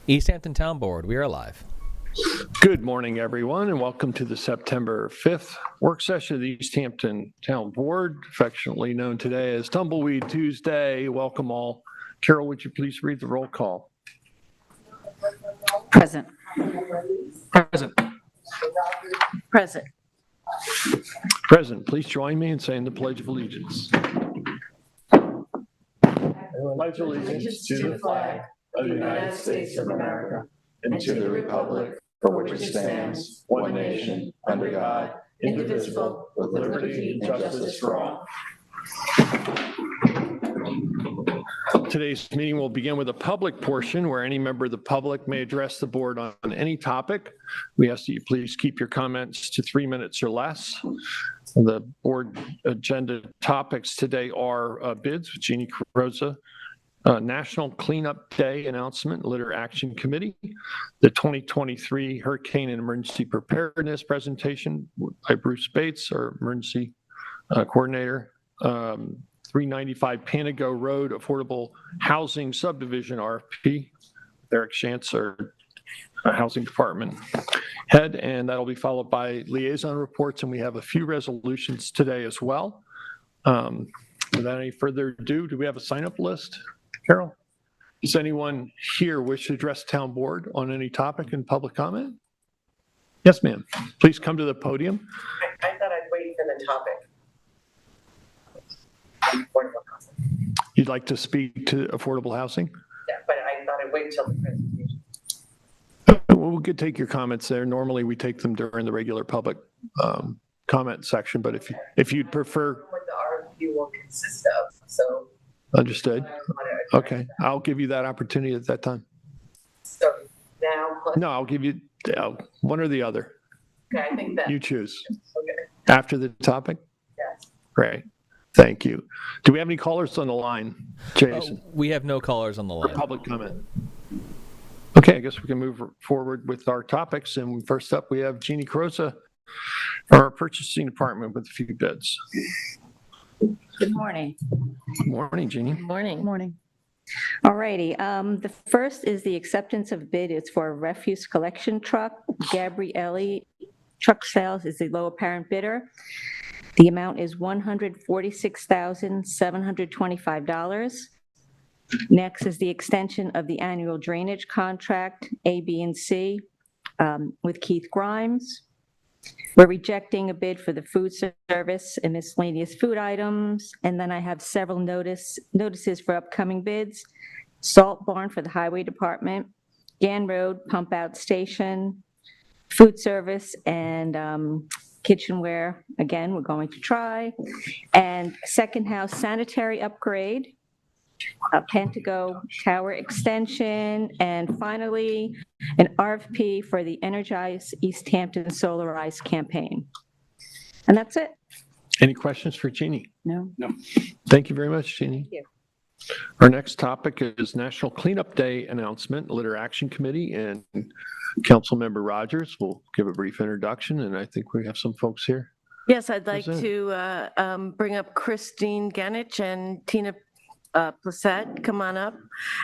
East Hampton Town Board. We are live. Good morning, everyone, and welcome to the September 5th work session of the East Hampton Town Board, affectionately known today as Tumbleweed Tuesday. Welcome all. Carol, would you please read the roll call? Present. Present. Present. Present. Please join me in saying the Pledge of Allegiance. I pledge allegiance to the flag of the United States of America and to the republic for which it stands, one nation, under God, indivisible, with liberty and justice for all. Today's meeting will begin with a public portion where any member of the public may address the board on any topic. We ask that you please keep your comments to 3 minutes or less. The board agenda topics today are bids with Jeannie Carozza, National Cleanup Day announcement, Litter Action Committee, the 2023 Hurricane and Emergency Preparedness presentation by Bruce Bates, our emergency coordinator, 395 Panago Road Affordable Housing Subdivision RFP, Eric Shantz, our Housing Department head, and that'll be followed by liaison reports, and we have a few resolutions today as well. Without any further ado, do we have a sign-up list? Carol, does anyone here wish to address town board on any topic in public comment? Yes, ma'am. Please come to the podium. I thought I'd wait for the topic. Affordable housing. You'd like to speak to affordable housing? Yeah, but I thought I'd wait till the presentation. Well, we could take your comments there. Normally, we take them during the regular public comment section, but if you'd prefer. What the RFQ will consist of, so. Understood. Okay, I'll give you that opportunity at that time. So now. No, I'll give you one or the other. Okay, I think that. You choose. Okay. After the topic? Yes. Great. Thank you. Do we have any callers on the line, Jason? We have no callers on the For line. public comment. Okay, I guess we can move forward with our topics. And first up, we have Jeannie Carozza, our purchasing department, with a few bids. Good morning. Good morning, Jeannie. Morning. Morning. All righty. The first is the acceptance of bid. It's for a refuse collection truck. Gabrielli Truck Sales is the low apparent bidder. The amount is $146,725. Next is the extension of the annual drainage contract, A, B, and C, with Keith Grimes. We're rejecting a bid for the food service and miscellaneous food items. And then I have several notices for upcoming bids. Salt Barn for the Highway Department, Gann Road Pump Out Station, food service and kitchenware, again, we're going to try. And second house sanitary upgrade, Pentago Tower extension, and finally, an RFP for the Energize East Hampton Solarized campaign. And that's it. Any questions for Jeannie? No? No. Thank you very much, Jeannie. Thank you. Our next topic is National Cleanup Day announcement, Litter Action Committee, and Councilmember Rogers will give a brief introduction, and I think we have some folks here. Yes, I'd like to bring up Christine Ganich and Tina Plessette, come on up.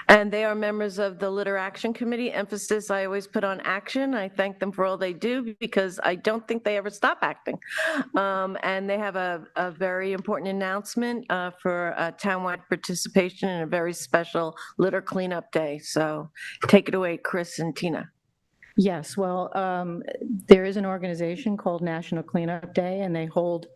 And they are members of the Litter Action Committee. Emphasis I always put on action. I thank them for all they do because I don't think they ever stop acting. And they have a very important announcement for townwide participation in a very special litter cleanup day. So take it away, Chris and Tina. Yes, well, there is an organization called National Cleanup Day, and they hold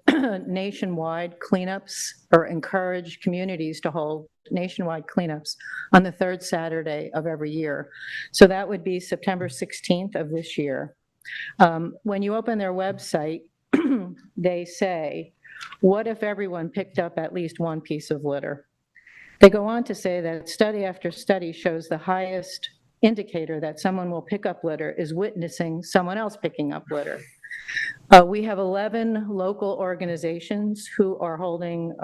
nationwide cleanups or encourage communities to hold nationwide cleanups on the third Saturday of every year. So that would be September 16th of this year. When you open their website, they say, what if everyone picked up at least one piece of litter? They go on to say that study after study shows the highest indicator that someone will pick up litter is witnessing someone else picking up litter. We have 11 local organizations who are holding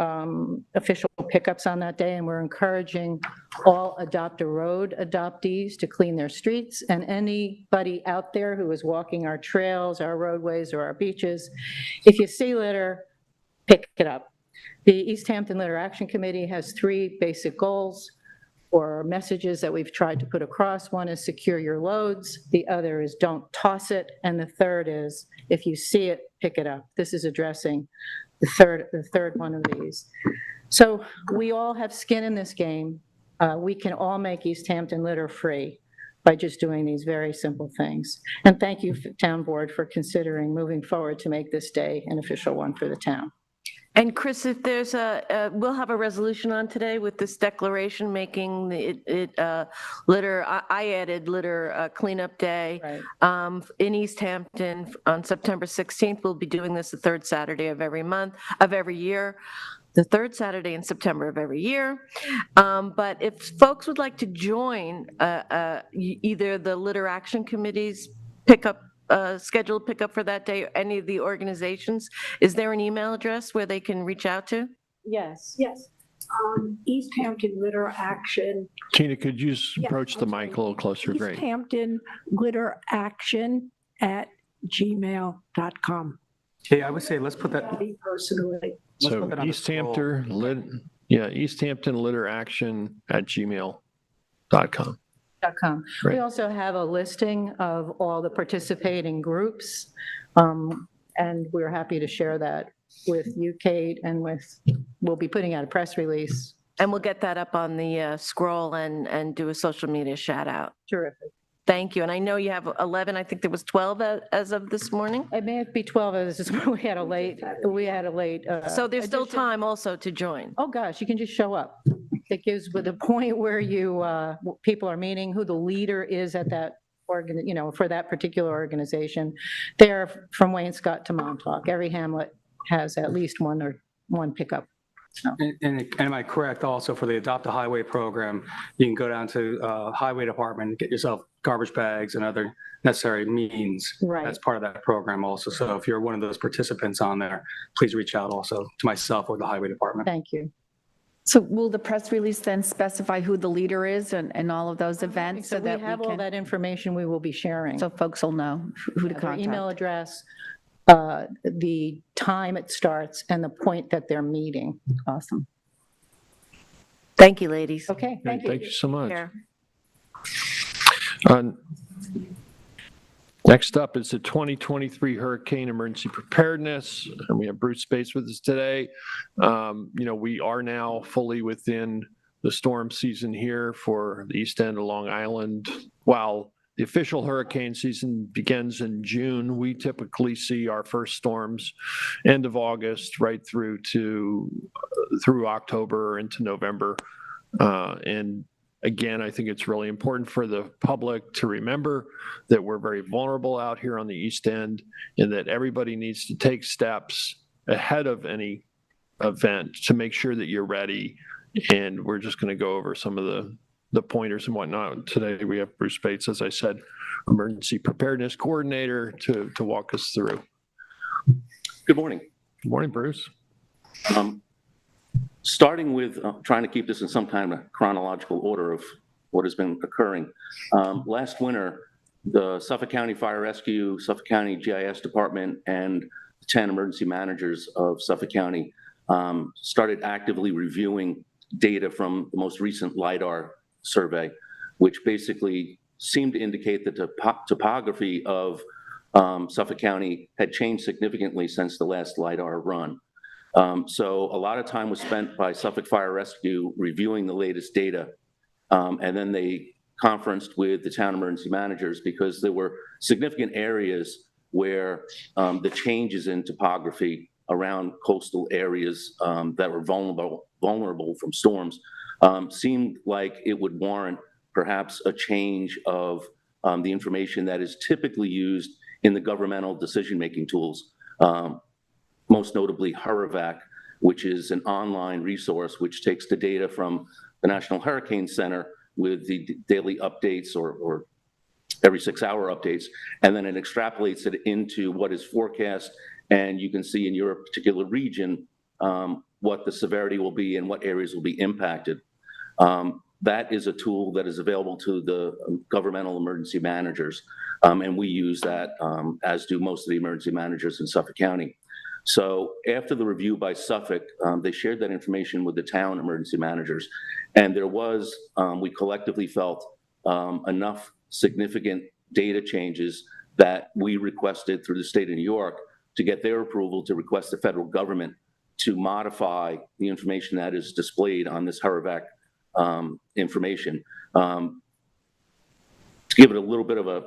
official pickups on that day, and we're encouraging all Adopt a Road adoptees to clean their streets, and anybody out there who is walking our trails, our roadways, or our beaches, if you see litter, pick it up. The East Hampton Litter Action Committee has 3 basic goals. or messages that we've tried to put across. One is secure your loads, the other is don't toss it, and the third is if you see it, pick it up. This is addressing the third one of these. So we all have skin in this game. We can all make East Hampton litter free by just doing these very simple things. And thank you, Town Board, for considering moving forward to make this day an official one for the town. And Chris, if there's we'll have a resolution on today with this declaration making it litter, I added litter cleanup day in East Hampton on September 16th. We'll be doing this the third Saturday of every year. The third Saturday in September of every year. But if folks would like to join either the Litter Action Committee's scheduled pickup for that day, or any of the organizations, is there an email address where they can reach out to? Yes. Yes. East Hampton Litter Action. Tina, could you just Yeah, approach the I'm mic a sorry. little closer? East Great. Hampton Litter Action @gmail.com. Okay, I would say let's put that, Me personally. let's So put that on the East scroll. Hampton, East Hampton Litter Action @gmail.com. We Great. also have a listing of all the participating groups, and we're happy to share that with you, Kate, and we'll be putting out a press release. And we'll get that up on the scroll and do a social media shout out. Terrific. Thank you. And I know you have 11, I think there was 12 as of this morning. It may be 12 of us, we had a late. So there's still addition. time also to join. Oh, gosh, you can just show up. It gives with the point where people are meeting, who the leader is at that for that particular organization. They're from Wayne-Scott to Montauk. Every hamlet has at least one pickup. And am I correct also for the Adopt a Highway program, you can go down to Highway Department, get yourself garbage bags and other necessary means. Right. That's part of that program also. So if you're one of those participants on there, please reach out also to myself or the Highway Department. Thank you. So will the press release then specify who the leader is and all of those events So so we that have we all can, that information we will be sharing. so folks will know who to Their email contact? address, the time it starts, and the point that they're meeting. Awesome. Thank you, ladies. Okay, Great, thank you so much. Here. Next up is the 2023 Hurricane Emergency Preparedness, and we have Bruce Spates with us today. We are now fully within the storm season here for the east end of Long Island. While the official hurricane season begins in June, we typically see our first storms end of August right through October into November. And again, I think it's really important for the public to remember that we're very vulnerable out here on the East End and that everybody needs to take steps ahead of any event to make sure that you're ready. And we're just going to go over some of the pointers and whatnot. Today we have Bruce Spates, as I said, Emergency Preparedness Coordinator, to walk us through. Good morning. Good morning, Bruce. Starting with trying to keep this in some kind of chronological order of what has been occurring. Last winter, the Suffolk County Fire Rescue, Suffolk County GIS Department, and the 10 emergency managers of Suffolk County started actively reviewing data from the most recent LIDAR survey, which basically seemed to indicate that the topography of Suffolk County had changed significantly since the last LIDAR run. So a lot of time was spent by Suffolk Fire Rescue reviewing the latest data, and then they conferenced with the town emergency managers because there were significant areas where the changes in topography around coastal areas that were vulnerable from storms seemed like it would warrant perhaps a change of the information that is typically used in the governmental decision-making tools. Most notably HURRAVAC, which is an online resource which takes the data from the National Hurricane Center with the daily updates or every 6-hour updates, and then it extrapolates it into what is forecast, and you can see in your particular region what the severity will be and what areas will be impacted. That is a tool that is available to the governmental emergency managers, and we use that, as do most of the emergency managers in Suffolk County. So after the review by Suffolk, they shared that information with the town emergency managers. And there was, we collectively felt, enough significant data changes that we requested through the state of New York to get their approval to request the federal government to modify the information that is displayed on this HERVAC information. To give it a little bit of a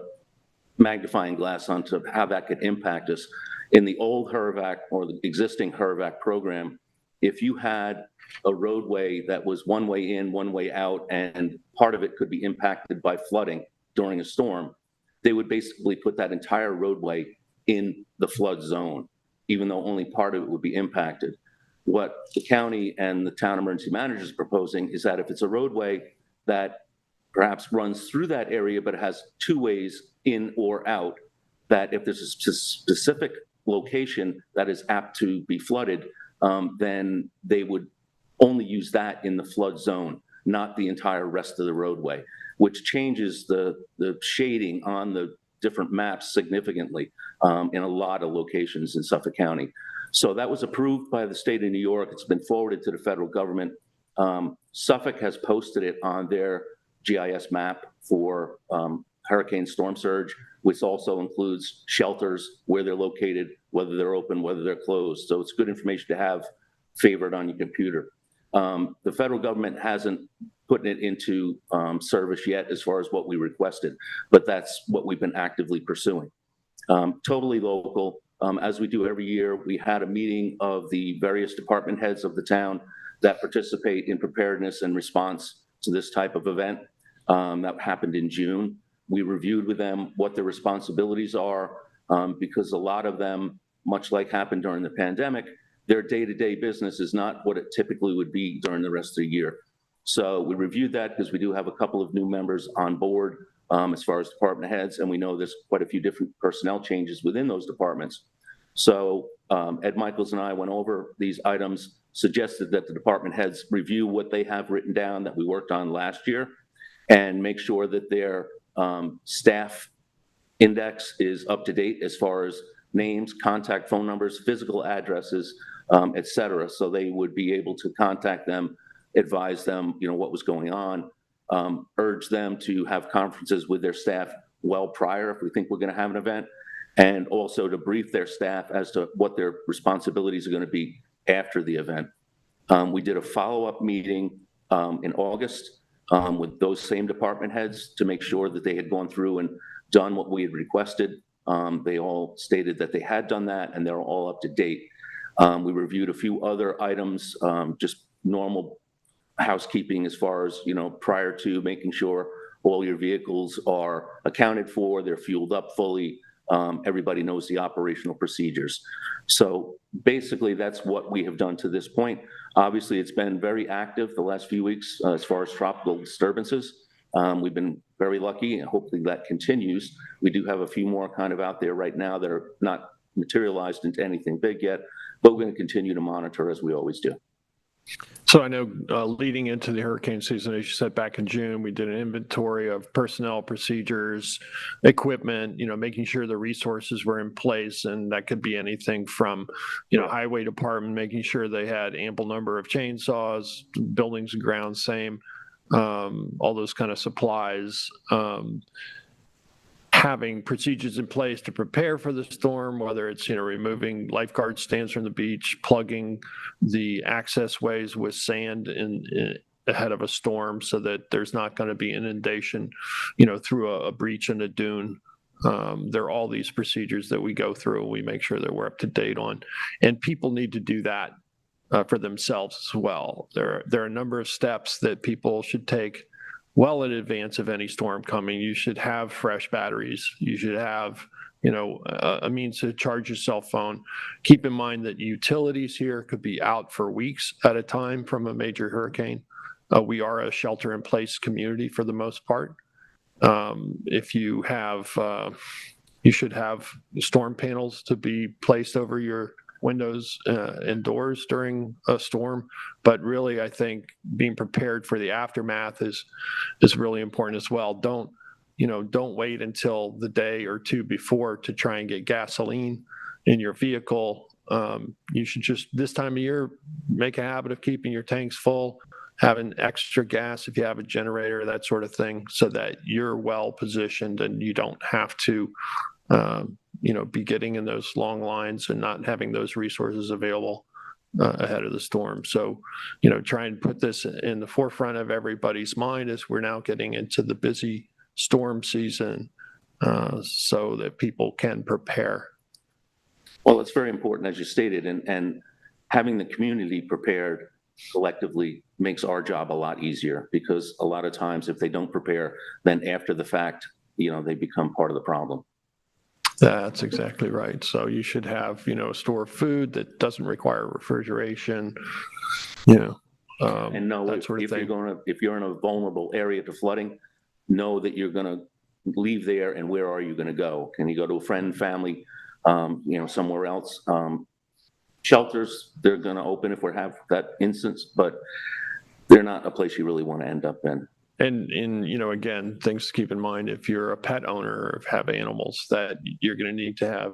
magnifying glass onto how that could impact us. In the old HERVAC or the existing HERVAC program, if you had a roadway that was one way in, one way out, and part of it could be impacted by flooding during a storm, they would basically put that entire roadway in the flood zone, even though only part of it would be impacted. What the county and the town emergency manager is proposing is that if it's a roadway that perhaps runs through that area, but it has two ways in or out, that if there's a specific location that is apt to be flooded, then they would only use that in the flood zone, not the entire rest of the roadway, which changes the shading on the different maps significantly in a lot of locations in Suffolk County. So that was approved by the state of New York. It's been forwarded to the federal government. Suffolk has posted it on their GIS map for hurricane storm surge, which also includes shelters, where they're located, whether they're open, whether they're closed. So it's good information to have favored on your computer. The federal government hasn't put it into service yet as far as what we requested, but that's what we've been actively pursuing. Totally local. As we do every year, we had a meeting of the various department heads of the town that participate in preparedness and response to this type of event. That happened in June. We reviewed with them what their responsibilities are, because a lot of them, much like happened during the pandemic, their day-to-day business is not what it typically would be during the rest of the year. So we reviewed that because we do have a couple of new members on board as far as department heads, and we know there's quite a few different personnel changes within those departments. So Ed Michaels and I went over these items, suggested that the department heads review what they have written down that we worked on last year, and make sure that their staff index is up to date as far as names, contact phone numbers, physical addresses, et cetera. So they would be able to contact them, advise them, what was going on, urge them to have conferences with their staff well prior if we think we're going to have an event, and also to brief their staff as to what their responsibilities are going to be after the event. We did a follow-up meeting in August with those same department heads to make sure that they had gone through and done what we had requested. They all stated that they had done that, and they're all up to date. We reviewed a few other items, just normal housekeeping as far as, prior to making sure all your vehicles are accounted for, they're fueled up fully, everybody knows the operational procedures. So basically that's what we have done to this point. Obviously, it's been very active the last few weeks as far as tropical disturbances. We've been very lucky, and hopefully that continues. We do have a few more kind of out there right now that are not materialized into anything big yet, but we're going to continue to monitor as we always do. So I know leading into the hurricane season, as you said, back in June, we did an inventory of personnel, procedures, equipment, making sure the resources were in place. And that could be anything from, highway department, making sure they had ample number of chainsaws, buildings and grounds, same, all those kind of supplies. Having procedures in place to prepare for the storm, whether it's, removing lifeguard stands from the beach, plugging the access ways with sand ahead of a storm so that there's not going to be inundation, through a breach in a dune. There are all these procedures that we go through and we make sure that we're up to date on. And people need to do that for themselves as well. There are a number of steps that people should take well in advance of any storm coming. You should have fresh batteries. You should have, a means to charge your cell phone. Keep in mind that utilities here could be out for weeks at a time from a major hurricane. We are a shelter-in-place community for the most part. If you have, you should have storm panels to be placed over your windows and doors during a storm. But really, I think being prepared for the aftermath is really important as well. Don't wait until the day or two before to try and get gasoline in your vehicle. you should just, this time of year, make a habit of keeping your tanks full, having extra gas if you have a generator, that sort of thing, so that you're well positioned and you don't have to, be getting in those long lines and not having those resources available ahead of the storm. So, try and put this in the forefront of everybody's mind as we're now getting into the busy storm season, so that people can prepare. Well, it's very important, as you stated, and having the community prepared collectively makes our job a lot easier, because a lot of times if they don't prepare, then after the fact, they become part of the problem. That's exactly right. So you should have, a store of food that doesn't require refrigeration, And know that sort of thing. if you're in a vulnerable area to flooding, know that you're going to leave there, and where are you going to go? Can you go to a friend, family, somewhere else? Shelters, they're going to open if we have that instance, but they're not a place you really want to end up in. And again, things to keep in mind, if you're a pet owner or have animals, that you're going to need to have,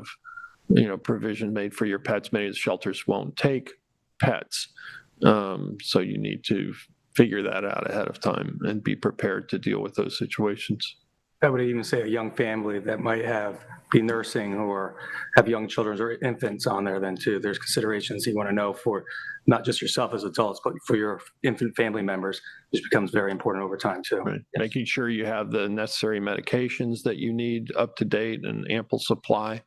provision made for your pets. Many of the shelters won't take pets. So you need to figure that out ahead of time and be prepared to deal with those situations. I would even say a young family that might be nursing or have young children or infants on there then too. There's considerations you want to know for not just yourself as adults, but for your infant family members, which becomes very important over time too. Right. Yes. Making sure you have the necessary medications that you need up to date and ample supply.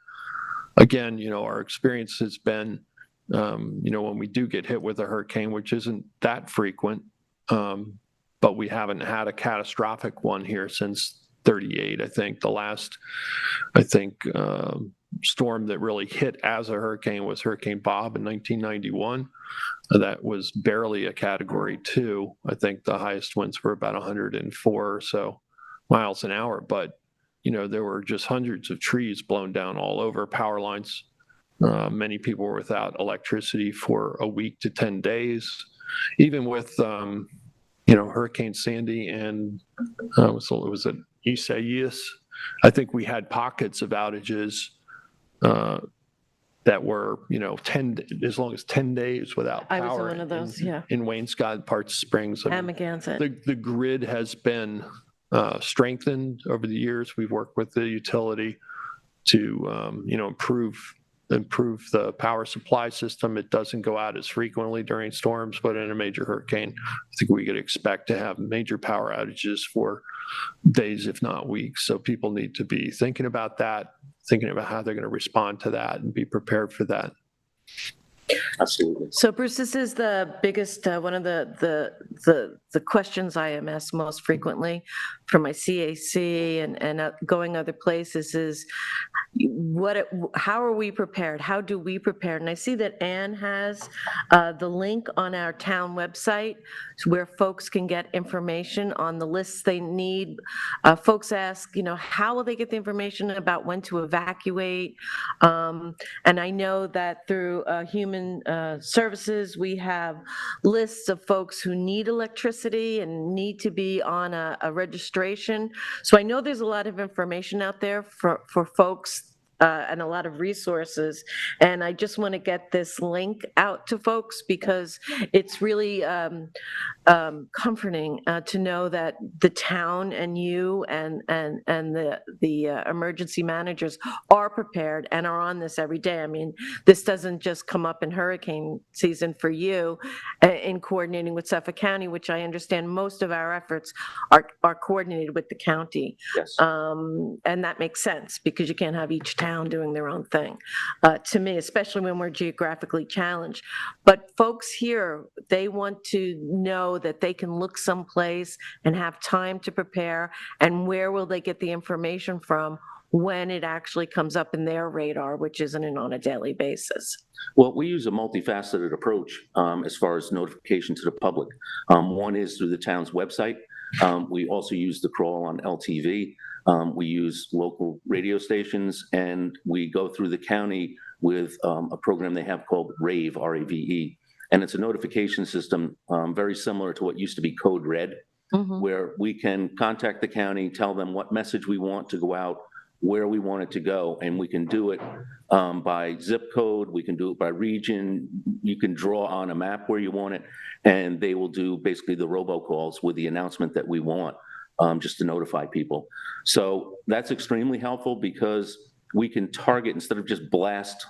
Again, our experience has been, when we do get hit with a hurricane, which isn't that frequent, but we haven't had a catastrophic one here since 38. I think the last, storm that really hit as a hurricane was Hurricane Bob in 1991. That was barely a Category 2. I think the highest winds were about 104 or so miles an hour. But, there were just hundreds of trees blown down all over, power lines. Many people were without electricity for a week to 10 days. Even with, Hurricane Sandy and was it Isaias? I think we had pockets of outages that were, as long as 10 days without power. I was in one of those, yeah. In Waynescott, Parts Springs. Amagansett. The grid has been strengthened over the years. We've worked with the utility to, improve the power supply system. It doesn't go out as frequently during storms, but in a major hurricane, I think we could expect to have major power outages for days, if not weeks. So people need to be thinking about that, thinking about how they're going to respond to that and be prepared for that. Absolutely. So Bruce, this is the biggest, one of the questions I am asked most frequently from my CAC and going other places is, how are we prepared? How do we prepare? And I see that Ann has the link on our town website where folks can get information on the lists they need. Folks ask, how will they get the information about when to evacuate? And I know that through Human Services, we have lists of folks who need electricity and need to be on a registration. So I know there's a lot of information out there for folks and a lot of resources. And I just want to get this link out to folks because it's really comforting to know that the town and you and the emergency managers are prepared and are on this every day. I mean, this doesn't just come up in hurricane season for you in coordinating with Suffolk County, which I understand most of our efforts are coordinated with the county. Yes. And that makes sense because you can't have each town doing their own thing, to me, especially when we're geographically challenged. But folks here, they want to know that they can look someplace and have time to prepare, and where will they get the information from when it actually comes up in their radar, which isn't on a daily basis. Well, we use a multifaceted approach as far as notification to the public. One is through the town's website. We also use the crawl on LTV. We use local radio stations, and we go through the county with a program they have called RAVE, R-A-V-E. And it's a notification system very similar to what used to be Code Red, where we can contact the county, tell them what message we want to go out where we want it to go, and we can do it by zip code, we can do it by region, you can draw on a map where you want it, and they will do basically the robocalls with the announcement that we want, just to notify people. So that's extremely helpful because we can target, instead of just blast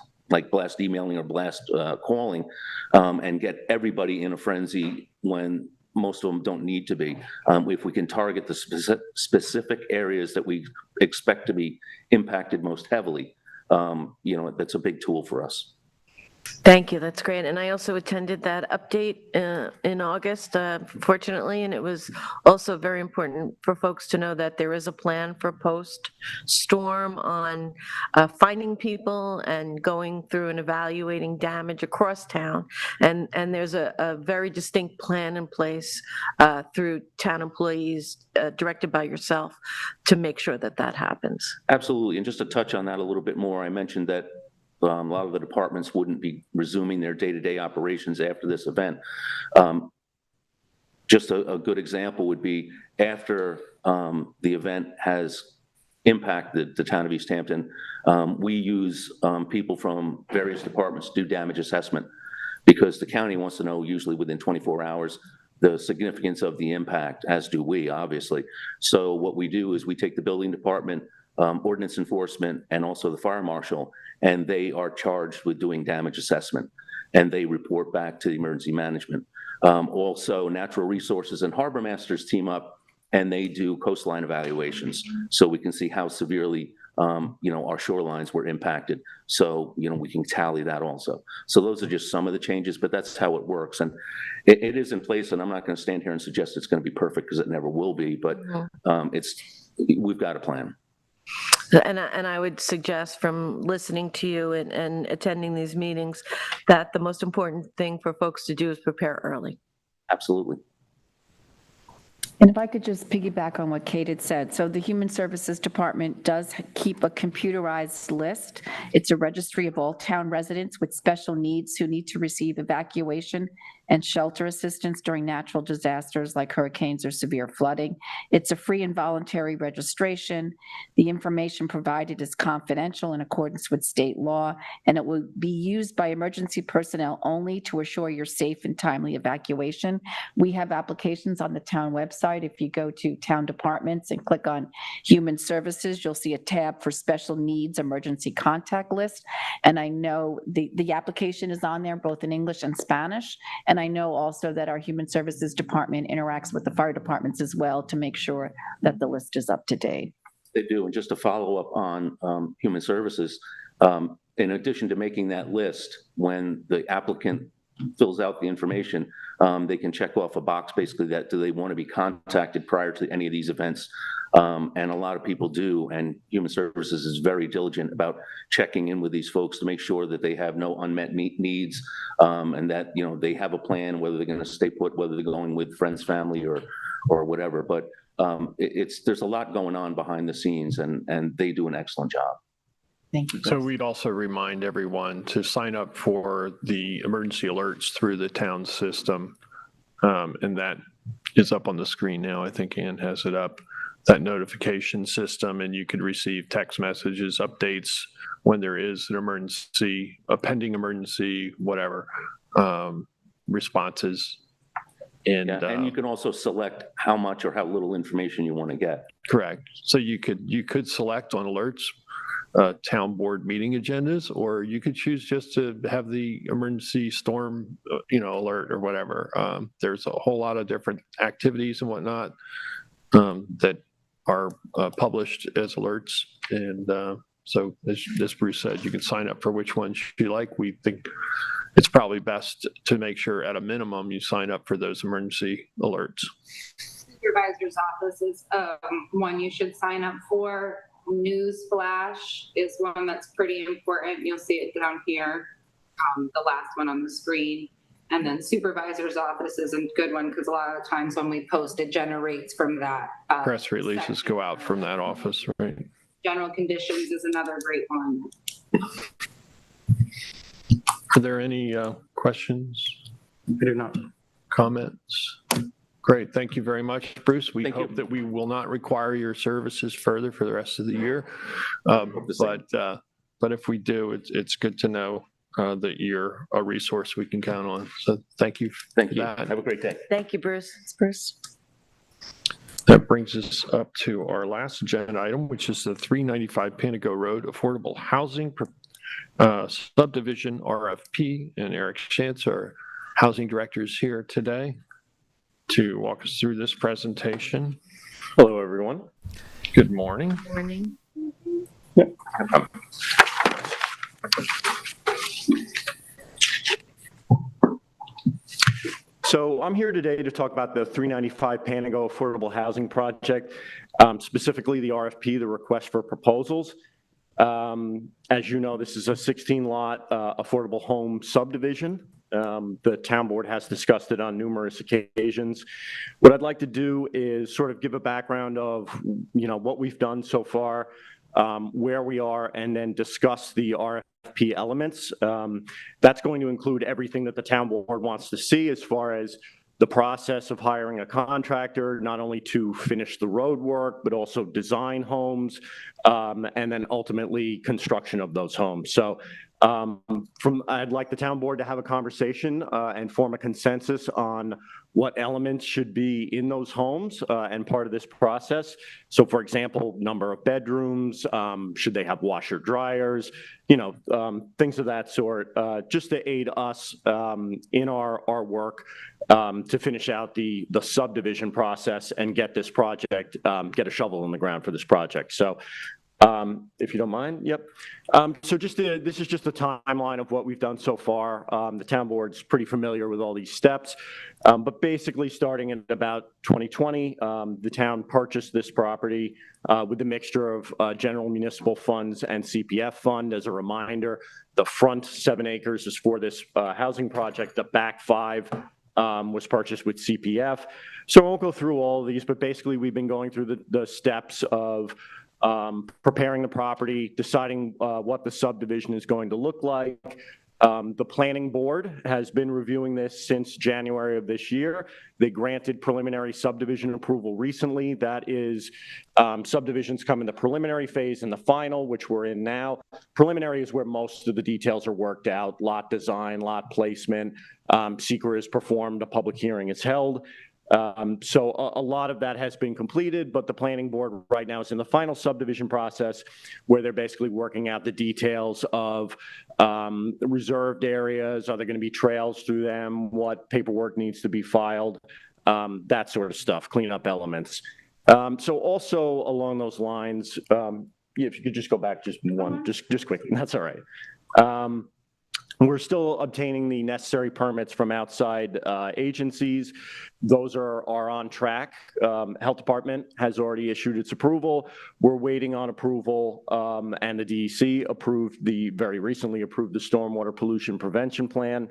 emailing or blast calling, and get everybody in a frenzy when most of them don't need to be. If we can target the specific areas that we expect to be impacted most heavily, that's a big tool for us. Thank you, that's great. And I also attended that update in August, fortunately, and it was also very important for folks to know that there is a plan for post-storm on finding people and going through and evaluating damage across town. And there's a very distinct plan in place through town employees directed by yourself to make sure that that happens. Absolutely, and just to touch on that a little bit more, I mentioned that a lot of the departments wouldn't be resuming their day-to-day operations after this event. Just a good example would be after the event has impacted the town of East Hampton, we use people from various departments to do damage assessment, because the county wants to know usually within 24 hours the significance of the impact, as do we, obviously. So what we do is we take the building department, ordinance enforcement, and also the fire marshal, and they are charged with doing damage assessment, and they report back to the emergency management. Also, natural resources and harbor masters team up, and they do coastline evaluations, so we can see how severely our shorelines were impacted. So we can tally that also. So those are just some of the changes, but that's how it works, and it is in place. And I'm not going to stand here and suggest it's going to be perfect, because it never will be. But we've got a plan. And I would suggest, from listening to you and attending these meetings, that the most important thing for folks to do is prepare early. Absolutely. And if I could just piggyback on what Kate had said. So the Human Services Department does keep a computerized list. It's a registry of all town residents with special needs who need to receive evacuation and shelter assistance during natural disasters like hurricanes or severe flooding. It's a free and voluntary registration. The information provided is confidential in accordance with state law, and it will be used by emergency personnel only to assure your safe and timely evacuation. We have applications on the town website. If you go to town departments and click on Human Services, you'll see a tab for Special Needs Emergency Contact List. And I know the application is on there both in English and Spanish. And I know also that our Human Services Department interacts with the fire departments as well to make sure that the list is up to date. They do. And just to follow up on Human Services, in addition to making that list, when the applicant fills out the information, they can check off a box basically that do they want to be contacted prior to any of these events. And a lot of people do, and Human Services is very diligent about checking in with these folks to make sure that they have no unmet needs, and that they have a plan, whether they're going to stay put, whether they're going with friends, family, or whatever. But there's a lot going on behind the scenes, and they do an excellent job. Thank you. So we'd also remind everyone to sign up for the emergency alerts through the town system, and that is up on the screen now. I think Ann has it up. That notification system, and you could receive text messages, updates when there is an emergency, a pending emergency, whatever, responses. And you can also select how much or how little information you want to get. Correct. So you could select on alerts town board meeting agendas, or you could choose just to have the emergency storm alert or whatever. There's a whole lot of different activities and whatnot that are published as alerts. And so as Bruce said, you can sign up for which ones you like. We think it's probably best to make sure at a minimum you sign up for those emergency alerts. Supervisor's office is one you should sign up for. News flash is one that's pretty important. You'll see it down here, the last one on the screen. And then supervisor's office is a good one, because a lot of times when we post, it generates from that. Press releases go out from that office, right? General conditions is another great one. Are there any questions? I do not. Comments? Great, thank you very much, Bruce. We Thank you. hope that we will not require your services further for the rest of the year. But if we do, it's good to know that you're a resource we can count on. So thank you. Thank for you. that. Have a great day. Thank you, Bruce. Bruce? That brings us up to our last agenda item, which is the 395 Panago Road Affordable Housing Subdivision RFP. And Eric Shantz, our Housing Director, is here today to walk us through this presentation. Hello, everyone. Good morning. Morning. So I'm here today to talk about the 395 Panago Affordable Housing Project, specifically the RFP, the request for proposals. As you know, this is a 16-lot affordable home subdivision. The town board has discussed it on numerous occasions. What I'd like to do is sort of give a background of, what we've done so far, where we are, and then discuss the RFP elements. That's going to include everything that the town board wants to see as far as the process of hiring a contractor, not only to finish the road work, but also design homes, and then ultimately construction of those homes. So I'd like the town board to have a conversation and form a consensus on what elements should be in those homes and part of this process. So for example, number of bedrooms, should they have washer dryers, things of that sort, just to aid us in our work to finish out the subdivision process and get this project, get a shovel in the ground for this project. So if you don't mind, yep. So this is just a timeline of what we've done so far. The town board's pretty familiar with all these steps, but basically starting in about 2020, the town purchased this property with a mixture of general municipal funds and CPF fund. As a reminder, the front 7 acres is for this housing project. The back 5 was purchased with CPF. So I won't go through all of these, but basically we've been going through the steps of preparing the property, deciding what the subdivision is going to look like. The planning board has been reviewing this since January of this year. They granted preliminary subdivision approval recently. That is, subdivisions come in the preliminary phase and the final, which we're in now. Preliminary is where most of the details are worked out: lot design, lot placement. SEQR is performed, a public hearing is held. So a lot of that has been completed, but the planning board right now is in the final subdivision process where they're basically working out the details of reserved areas. Are there going to be trails through them? What paperwork needs to be filed? That sort of stuff, cleanup elements. So also along those lines, if you could just go back just one, just quickly, that's all right. We're still obtaining the necessary permits from outside agencies. Those are on track. Health Department has already issued its approval. We're waiting on approval, and the DEC very recently approved the Stormwater Pollution Prevention Plan.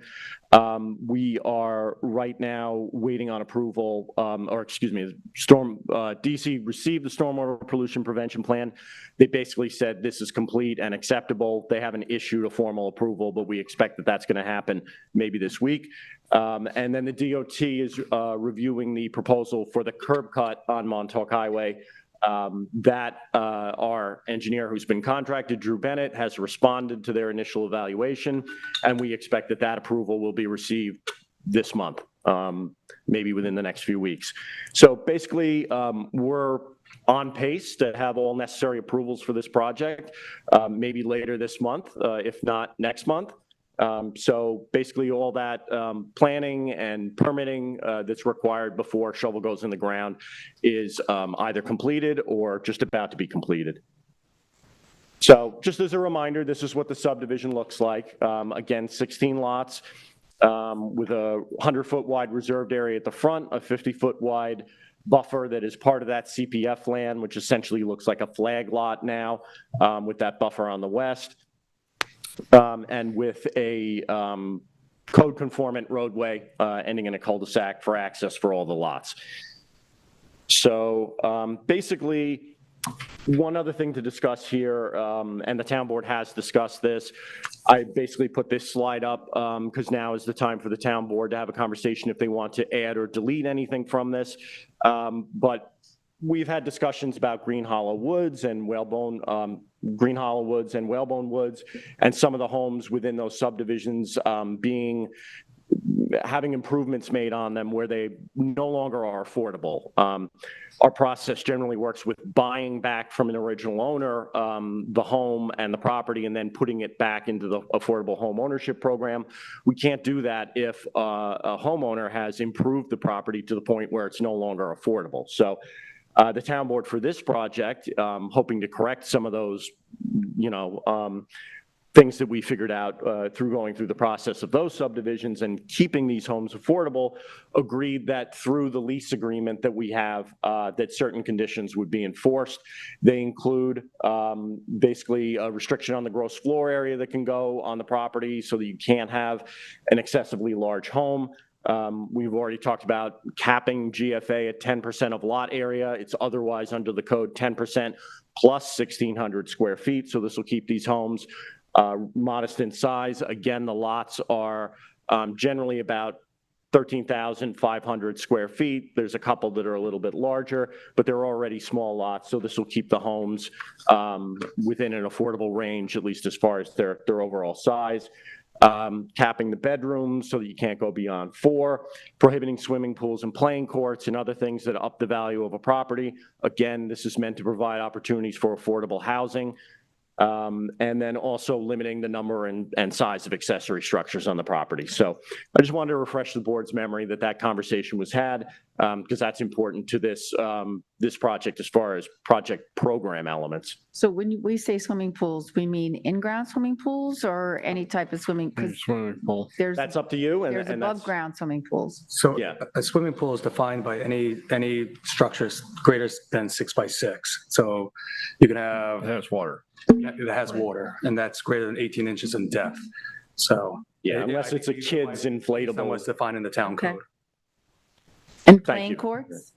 We are right now waiting on approval, DEC received the Stormwater Pollution Prevention Plan. They basically said this is complete and acceptable. They haven't issued a formal approval, but we expect that that's going to happen maybe this week. And then the DOT is reviewing the proposal for the curb cut on Montauk Highway. Our engineer who's been contracted, Drew Bennett, has responded to their initial evaluation, and we expect that approval will be received this month, maybe within the next few weeks. So basically, we're on pace to have all necessary approvals for this project, maybe later this month, if not next month. So basically all that planning and permitting that's required before shovel goes in the ground is either completed or just about to be completed. So just as a reminder, this is what the subdivision looks like. Again, 16 lots with a 100-foot wide reserved area at the front, a 50-foot wide buffer that is part of that CPF land, which essentially looks like a flag lot now, with that buffer on the west. And with a code conformant roadway ending in a cul-de-sac for access for all the lots. So basically, One other thing to discuss here, and the town board has discussed this, I basically put this slide up because now is the time for the town board to have a conversation if they want to add or delete anything from this. But we've had discussions about Green Hollow Woods and Whalebone, Green Hollow Woods and Whalebone Woods, and some of the homes within those subdivisions having improvements made on them where they no longer are affordable. Our process generally works with buying back from an original owner the home and the property and then putting it back into the affordable home ownership program. We can't do that if a homeowner has improved the property to the point where it's no longer affordable. So the town board for this project, hoping to correct some of those, things that we figured out through going through the process of those subdivisions and keeping these homes affordable, agreed that through the lease agreement that we have, that certain conditions would be enforced. They include basically a restriction on the gross floor area that can go on the property so that you can't have an excessively large home. We've already talked about capping GFA at 10% of lot area. It's otherwise under the code 10% plus 1,600 square feet. So this will keep these homes modest in size. Again, the lots are generally about 13,500 square feet. There's a couple that are a little bit larger, but they're already small lots. So this will keep the homes within an affordable range, at least as far as their overall size. Capping the bedrooms so that you can't go beyond 4, prohibiting swimming pools and playing courts and other things that up the value of a property. Again, this is meant to provide opportunities for affordable housing. And then also limiting the number and size of accessory structures on the property. So I just wanted to refresh the board's memory that that conversation was had because that's important to this this project as far as project program elements. So when we say swimming pools, we mean in-ground swimming pools or any type of swimming? Swimming pool. That's up to you. There's above-ground swimming pools. So Yeah. a swimming pool is defined by any structures greater than 6 by 6. So you can have. It has water. It has water, and that's greater than 18 inches in depth. So. Yeah, unless it's a kid's inflatable. That was defined in the town Okay. code. And Thank playing you. courts?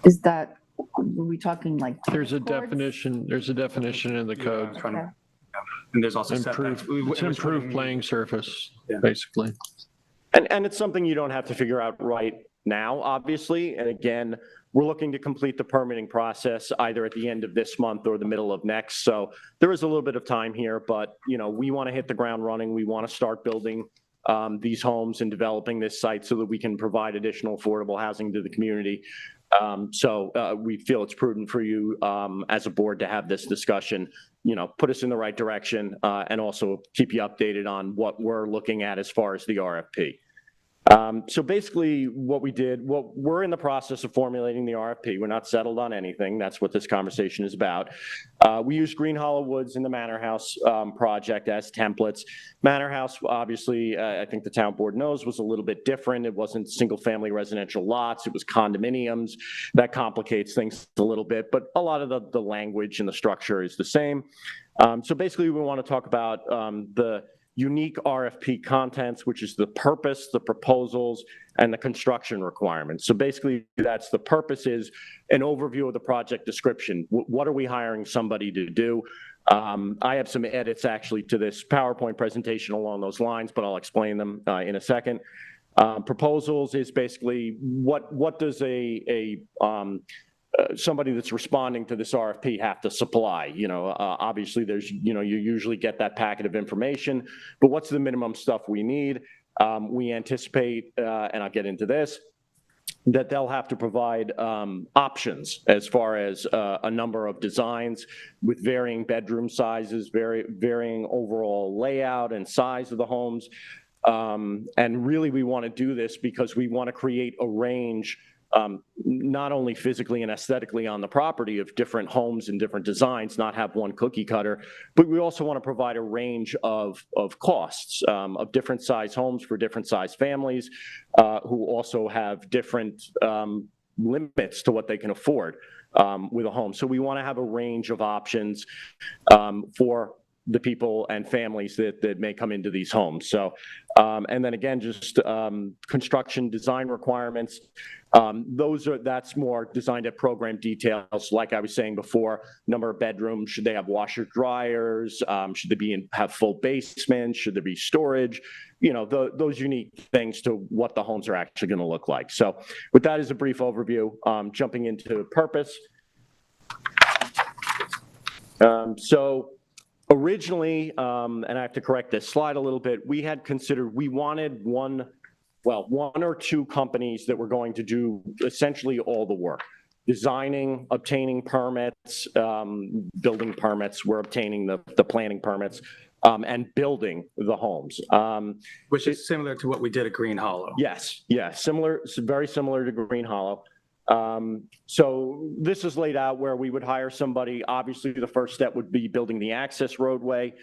Is that, were we talking like? There's a tennis courts? definition, in the code. Trying to- Okay. And there's also setbacks. It's improved playing surface, Yeah. basically. And it's something you don't have to figure out right now, obviously. And again, we're looking to complete the permitting process either at the end of this month or the middle of next. So there is a little bit of time here, but we want to hit the ground running. We want to start building these homes and developing this site so that we can provide additional affordable housing to the community. So we feel it's prudent for you as a board to have this discussion, put us in the right direction and also keep you updated on what we're looking at as far as the RFP. So basically what we're in the process of formulating the RFP. We're not settled on anything. That's what this conversation is about. We use Green Hollow Woods in the Manor House project as templates. Manor House, obviously, I think the town board knows, was a little bit different. It wasn't single family residential lots. It was condominiums. That complicates things a little bit, but a lot of the language and the structure is the same. So basically we want to talk about the unique RFP contents, which is the purpose, the proposals, and the construction requirements. So basically, that's the purpose is an overview of the project description. What are we hiring somebody to do? I have some edits actually to this PowerPoint presentation along those lines, but I'll explain them in a second. Proposals is basically what does somebody that's responding to this RFP have to supply. Obviously there's, you usually get that packet of information, but what's the minimum stuff we need? We anticipate, and I'll get into this, that they'll have to provide options as far as a number of designs with varying bedroom sizes, varying overall layout and size of the homes. And really we want to do this because we want to create a range not only physically and aesthetically on the property of different homes and different designs, not have one cookie cutter, but we also want to provide a range of costs of different size homes for different size families who also have different limits to what they can afford with a home. So we want to have a range of options for the people and families that may come into these homes. So And then again, just construction design requirements. That's more designed at program details. Like I was saying before, number of bedrooms, should they have washer dryers? Should they have full basements? Should there be storage? You know, those unique things to what the homes are actually going to look like. So with that as a brief overview, jumping into purpose. So originally, and I have to correct this slide a little bit, we had considered, we wanted one or two companies that were going to do essentially all the work. Designing, obtaining permits, building permits, we're obtaining the planning permits, and building the homes. Which is similar to what we did at Green Hollow. Yes, similar, very similar to Green Hollow. So this is laid out where we would hire somebody. Obviously, the first step would be building the access roadway.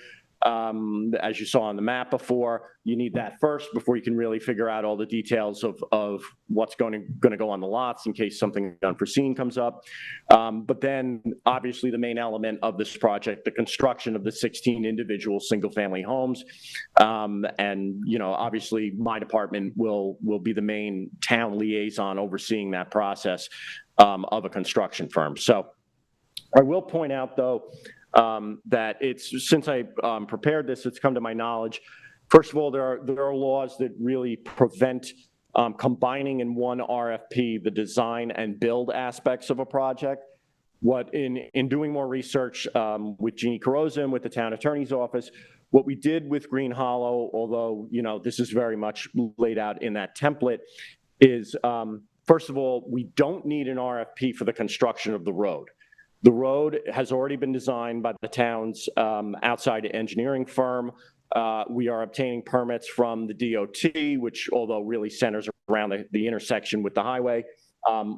As you saw on the map before, you need that first before you can really figure out all the details of what's going to go on the lots in case something unforeseen comes up. But then obviously the main element of this project, the construction of the 16 individual single-family homes. And, you know, obviously my department will be the main town liaison overseeing that process of a construction firm. So I will point out, though, that since I prepared this, it's come to my knowledge. First of all, there are laws that really prevent combining in one RFP the design and build aspects of a project. What in doing more research with Jeannie Carrozza with the town attorney's office, what we did with Green Hollow, although you know this is very much laid out in that template, is first of all, we don't need an RFP for the construction of the road. The road has already been designed by the town's outside engineering firm. We are obtaining permits from the DOT, which although really centers around the intersection with the highway,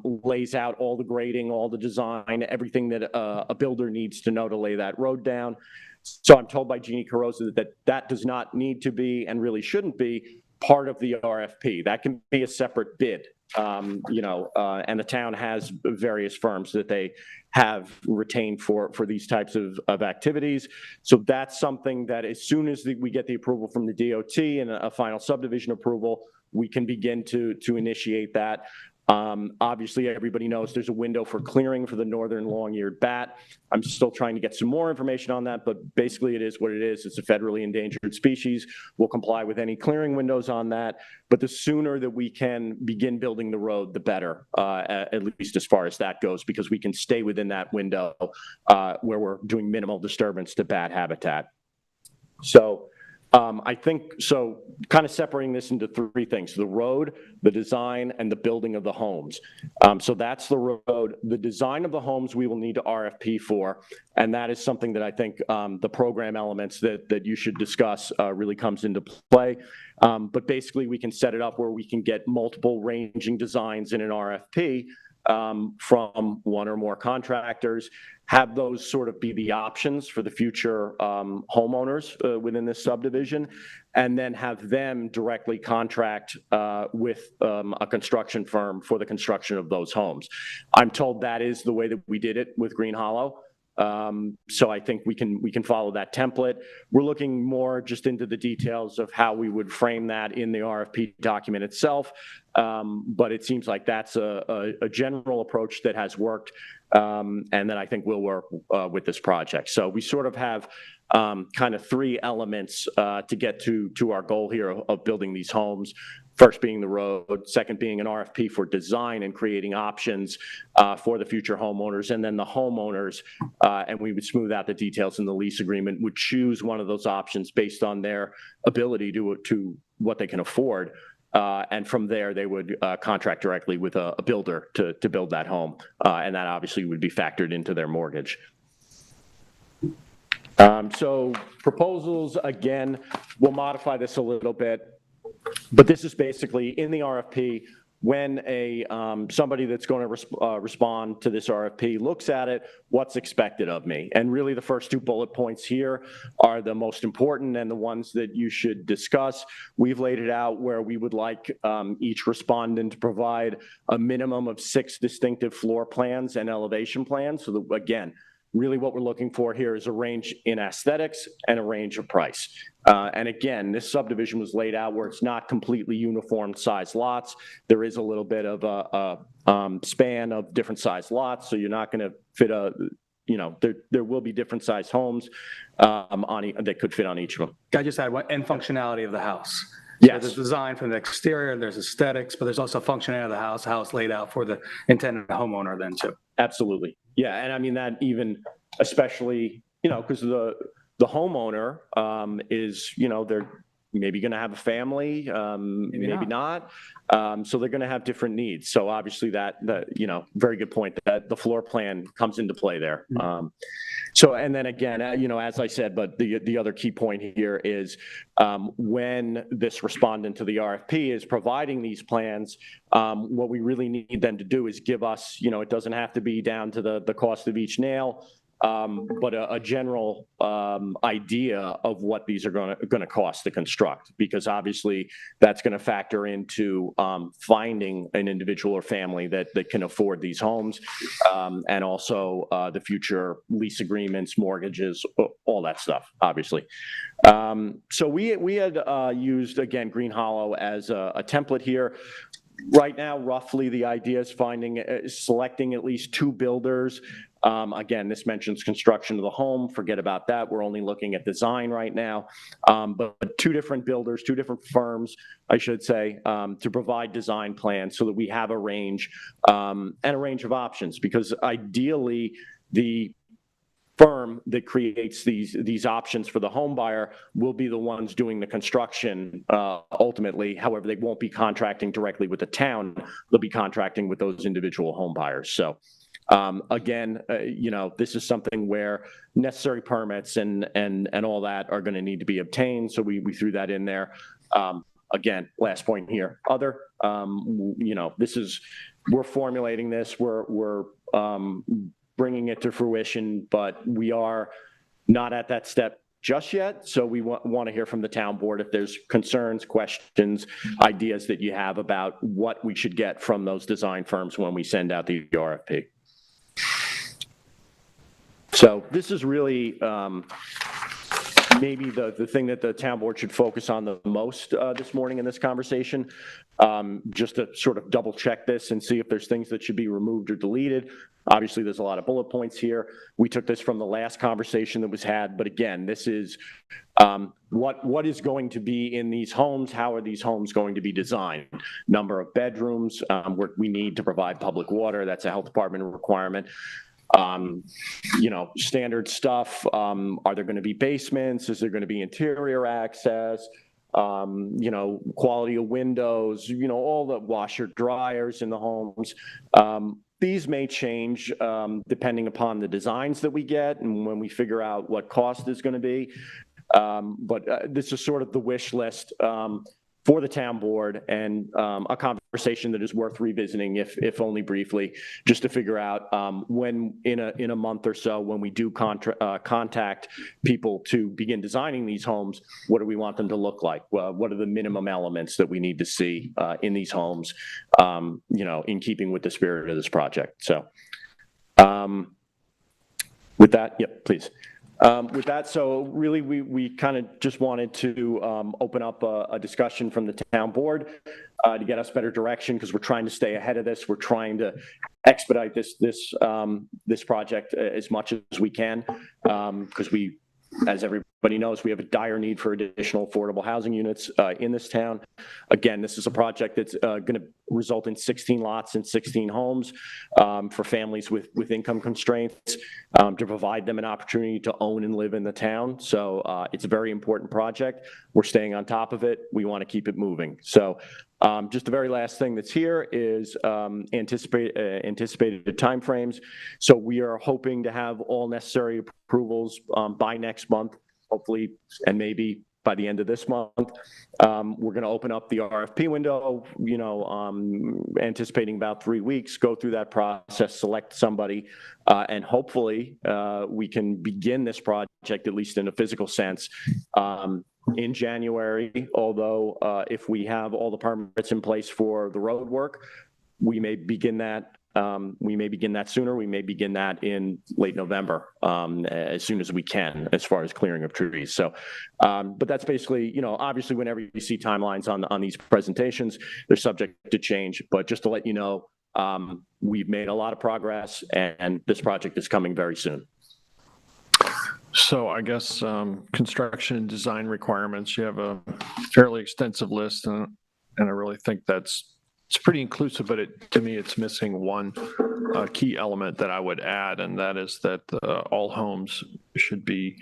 lays out all the grading, all the design, everything that a builder needs to know to lay that road down. So I'm told by Jeannie Carrozza that does not need to be and really shouldn't be part of the RFP. That can be a separate bid. And the town has various firms that they have retained for these types of activities. So that's something that as soon as we get the approval from the DOT and a final subdivision approval, we can begin to initiate that. Obviously, everybody knows there's a window for clearing for the northern long-eared bat. I'm still trying to get some more information on that, but basically it is what it is. It's a federally endangered species. We'll comply with any clearing windows on that, but the sooner that we can begin building the road, the better, at least as far as that goes, because we can stay within that window where we're doing minimal disturbance to bat habitat. So I think, so kind of separating this into three things: the road, the design, and the building of the homes. So that's the road. The design of the homes we will need to RFP for, and that is something that I think the program elements that you should discuss really comes into play. But basically we can set it up where we can get multiple ranging designs in an RFP from one or more contractors, have those sort of be the options for the future homeowners within this subdivision, and then have them directly contract with a construction firm for the construction of those homes. I'm told that is the way that we did it with Green Hollow. So I think we can follow that template. We're looking more just into the details of how we would frame that in the RFP document itself. But it seems like that's a general approach that has worked, and then I think we'll work with this project. So we sort of have kind of three elements to get to our goal here of building these homes. First being the road, second being an RFP for design and creating options for the future homeowners, and then the homeowners, and we would smooth out the details in the lease agreement, would choose one of those options based on their ability to what they can afford. And from there, they would contract directly with a builder to build that home. And that obviously would be factored into their mortgage. So proposals, again, we'll modify this a little bit. But this is basically in the RFP, when somebody that's going to respond to this RFP looks at it, what's expected of me? And really the first two bullet points here are the most important and the ones that you should discuss. We've laid it out where we would like each respondent to provide a minimum of 6 distinctive floor plans and elevation plans. So that, again, Really what we're looking for here is a range in aesthetics and a range of price. And again, this subdivision was laid out where it's not completely uniform size lots. There is a little bit of a span of different size lots, so you're not going to fit there will be different size homes that could fit on each of them. I just add and functionality of the house. Yes. So there's design from the exterior, there's aesthetics, but there's also functionality of the house laid out for the intended homeowner then too. Absolutely. Yeah. And I mean that even especially, because the homeowner is, they're maybe going to have a family, maybe not. So they're going to have different needs. So obviously that very good point that the floor plan comes into play there. And then again, as I said, but the other key point here is when this respondent to the RFP is providing these plans, what we really need them to do is give us, it doesn't have to be down to the cost of each nail, but a general idea of what these are going to cost to construct, because obviously that's going to factor into finding an individual or family that can afford these homes, and also the future lease agreements, mortgages, all that stuff, obviously. So we had used, again, Green Hollow as a template here. Right now, roughly the idea is selecting at least 2 builders. Again, this mentions construction of the home. Forget about that. We're only looking at design right now. But 2 different builders, 2 different firms, I should say, to provide design plans so that we have a range and a range of options. Because ideally, the firm that creates these options for the home buyer will be the ones doing the construction ultimately. However, they won't be contracting directly with the town. They'll be contracting with those individual home buyers. So again, this is something where necessary permits and all that are going to need to be obtained. So we threw that in there. Again, last point here, we're formulating this, we're bringing it to fruition, but we are not at that step just yet. So we want to hear from the town board if there's concerns, questions, ideas that you have about what we should get from those design firms when we send out the RFP. So this is really maybe the thing that the town board should focus on the most this morning in this conversation, just to sort of double check this and see if there's things that should be removed or deleted. Obviously, there's a lot of bullet points here. We took this from the last conversation that was had, but again, this is what is going to be in these homes, how are these homes going to be designed, number of bedrooms, we need to provide public water, that's a health department requirement. Standard stuff. Are there going to be basements? Is there going to be interior access? Quality of windows, all the washer dryers in the homes. These may change depending upon the designs that we get and when we figure out what cost is going to be. But this is sort of the wish list for the town board, and a conversation that is worth revisiting, if only briefly, just to figure out when in a month or so, when we do contact people to begin designing these homes, what do we want them to look like? What are the minimum elements that we need to see in these homes, in keeping with the spirit of this project? So with that, yep, please. With that, so really we kind of just wanted to open up a discussion from the town board to get us better direction, because we're trying to stay ahead of this. We're trying to expedite this project as much as we can, because as everybody knows, we have a dire need for additional affordable housing units in this town. Again, this is a project that's going to result in 16 lots and 16 homes for families with income constraints, to provide them an opportunity to own and live in the town. So it's a very important project. We're staying on top of it. We want to keep it moving. So just the very last thing that's here is anticipated timeframes. So we are hoping to have all necessary approvals by next month, hopefully, and maybe by the end of this month. We're going to open up the RFP window, anticipating about 3 weeks, go through that process, select somebody, and hopefully we can begin this project, at least in a physical sense, in January. Although if we have all the permits in place for the road work, we may begin that We may begin that sooner. We may begin that in late November, as soon as we can, as far as clearing of trees. So, but that's basically, obviously whenever you see timelines on these presentations, they're subject to change. But just to let you know, we've made a lot of progress and this project is coming very soon. So I guess construction and design requirements, you have a fairly extensive list, and I really think it's pretty inclusive, but to me, it's missing one key element that I would add, and that is that all homes should be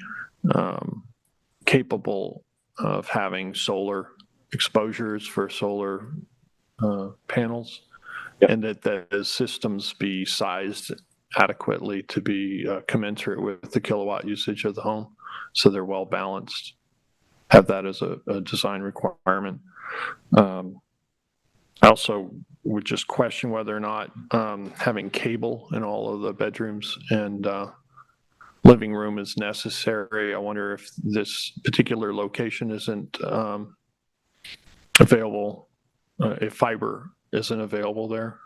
capable of having solar exposures for solar panels, and that the systems be sized adequately to be commensurate with the kilowatt usage of the home, so they're well balanced. Have that as a design requirement. I also would just question whether or not having cable in all of the bedrooms and living room is necessary. I wonder if this particular location isn't available, if fiber isn't available there.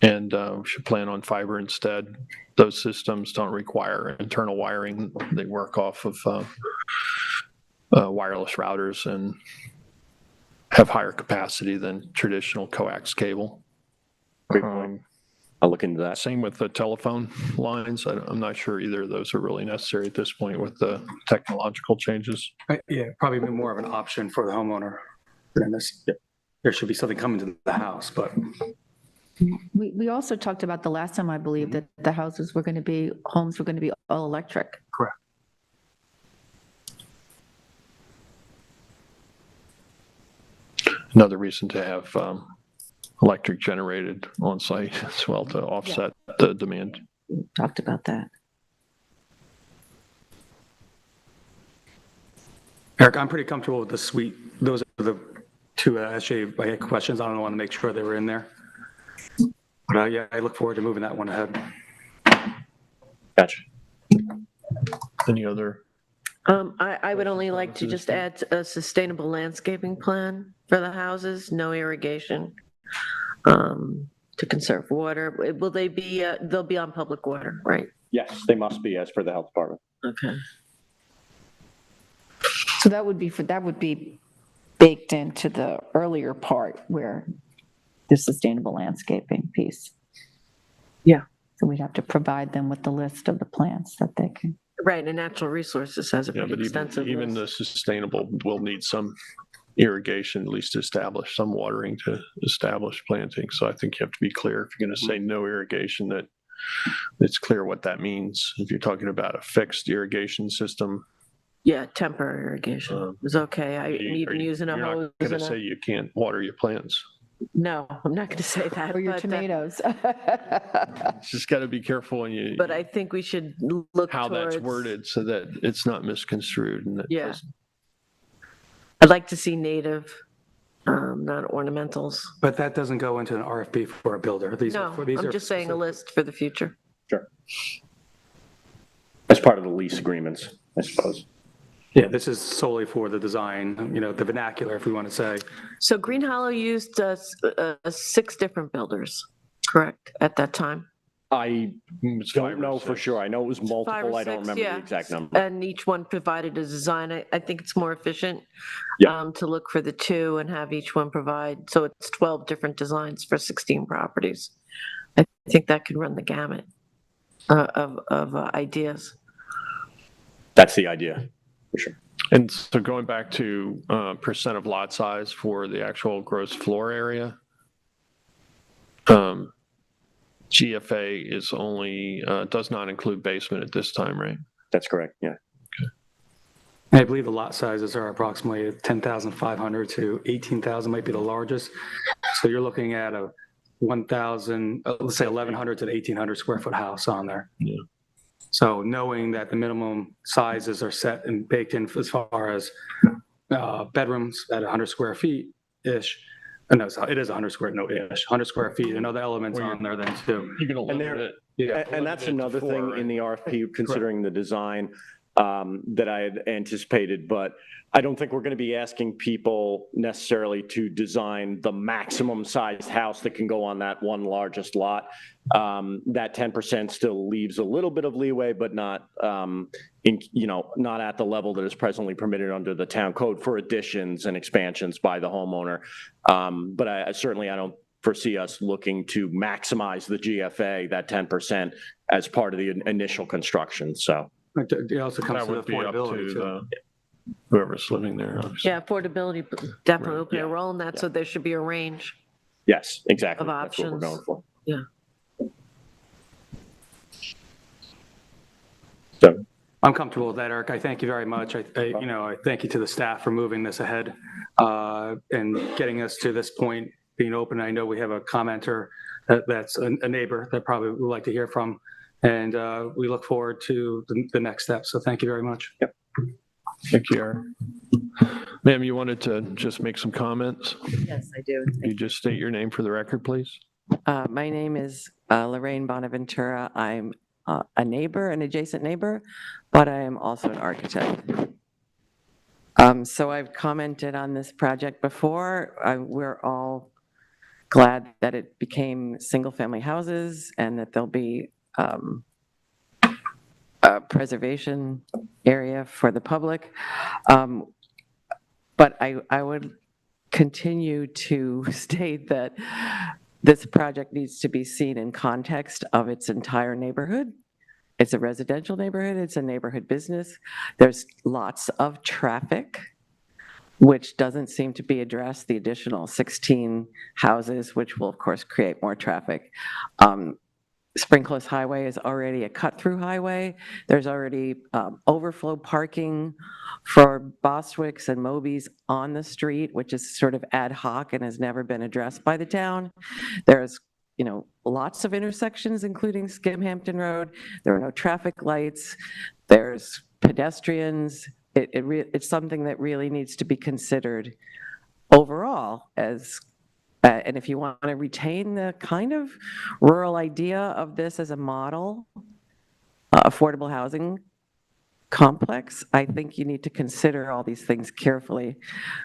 And we should plan on fiber instead. Those systems don't require internal wiring. They work off of wireless routers and have higher capacity than traditional coax cable. I'll look into that. Same with the telephone lines. I'm not sure either of those are really necessary at this point with the technological changes. Yeah, probably more of an option for the homeowner than this. There should be something coming to the house, but. We also talked about the last time, I believe, that the homes were going to be all electric. Correct. Another reason to have electric generated on site as well to offset the demand. Talked about that. Eric, I'm pretty comfortable with the suite. Those are the two SJ questions. I don't want to make sure they were in there. But yeah, I look forward to moving that one ahead. Gotcha. Any other? I would only like to just add a sustainable landscaping plan for the houses, no irrigation, to conserve water. Will they be, they'll be on public water, right? Yes, they must be as per the health department. Okay. So that would be baked into the earlier part where the sustainable landscaping piece. Yeah. So we'd have to provide them with the list of the plants that they can. Right, and natural resources has a pretty extensive even the list. sustainable will need some irrigation, at least to establish some watering to establish planting. So I think you have to be clear if you're going to say no irrigation, that it's clear what that means. If you're talking about a fixed irrigation system. Yeah, temporary irrigation is okay. I even using a hose. You're not going to say you can't water your plants. No, I'm not going to say that. Or your but, tomatoes. Just got to be careful when you. But I think we should look how towards, that's worded so that it's not misconstrued. And yeah. I'd like to see native, not ornamentals. But that doesn't go into an RFP for a builder. I'm just saying a list for the future. Sure. As part of the lease agreements, I suppose. Yeah, this is solely for the design, the vernacular, if we want to say. So Green Hollow used 6 different builders, correct, at that time? I don't know for sure. I know it was multiple. 5 or I don't 6, remember yeah. the exact number. And each one provided a design. I think it's more efficient Yeah. to look for the 2 and have each one provide. So it's 12 different designs for 16 properties. I think that could run the gamut of ideas. That's the idea, for sure. And so going back to percent of lot size for the actual gross floor area, GFA is only, does not include basement at this time, right? That's correct, yeah. I believe the lot sizes are approximately 10,500 to 18,000 might be the largest. So you're looking at a 1,000, let's say 1,100 to 1,800 square foot house on there. Yeah. So knowing that the minimum sizes are set and baked in as far as bedrooms at 100 square feet-ish, no, it is 100 square, no, ish, 100 square feet, and other elements on there then too. You're going to limit it. Yeah, and that's another thing in the RFP, considering the design. that I had anticipated, but I don't think we're going to be asking people necessarily to design the maximum sized house that can go on that one largest lot. That 10% still leaves a little bit of leeway, but not, not at the level that is presently permitted under the town code for additions and expansions by the homeowner. But I certainly don't foresee us looking to maximize the GFA, that 10%, as part of the initial construction, so. It also comes That to would be up affordability to too. whoever's living there, obviously. Yeah, affordability definitely will play a Yeah. role in that, so there should be a range. Yes, exactly. Of That's what we're options. going for. Yeah. So, I'm comfortable with that, Eric. I thank you very much. I thank you to the staff for moving this ahead and getting us to this point, being open. I know we have a commenter that's a neighbor that probably would like to hear from, and we look forward to the next step. So thank you very much. Yep. Thank you, Eric. Ma'am, you wanted to just make some comments? Yes, I do. Can you just state your name for the record, please? My name is Lorraine Bonaventura. I'm a neighbor, an adjacent neighbor, but I am also an architect. So I've commented on this project before. We're all glad that it became single-family houses and that there'll be a preservation area for the public. But I would continue to state that this project needs to be seen in context of its entire neighborhood. It's a residential neighborhood, it's a neighborhood business. There's lots of traffic, which doesn't seem to be addressed, the additional 16 houses, which will of course create more traffic. Spring Close Highway is already a cut-through highway. There's already overflow parking for Bostwicks and Mobies on the street, which is sort of ad hoc and has never been addressed by the town. There's, lots of intersections, including Hampton Road. There are no traffic lights. There's pedestrians. It's something that really needs to be considered overall as and if you want to retain the kind of rural idea of this as a model, affordable housing complex, I think you need to consider all these things carefully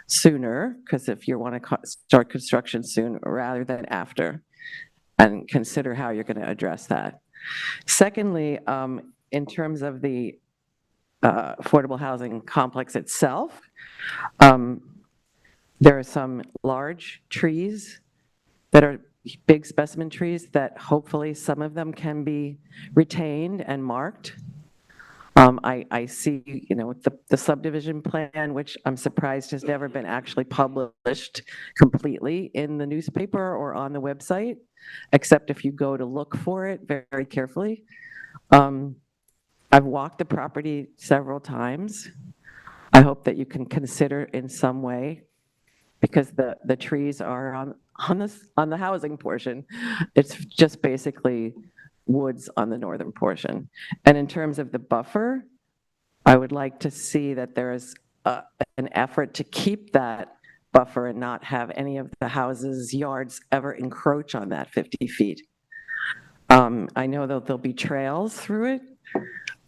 sooner, because if you want to start construction soon rather than after, and consider how you're going to address that. Secondly, in terms of the affordable housing complex itself, there are some large trees that are big specimen trees that hopefully some of them can be retained and marked. I see, the subdivision plan, which I'm surprised has never been actually published completely in the newspaper or on the website, except if you go to look for it very carefully. I've walked the property several times. I hope that you can consider in some way, because the trees are on the housing portion. It's just basically woods on the northern portion. And in terms of the buffer, I would like to see that there is an effort to keep that buffer and not have any of the houses' yards ever encroach on that 50 feet. I know that there'll be trails through it,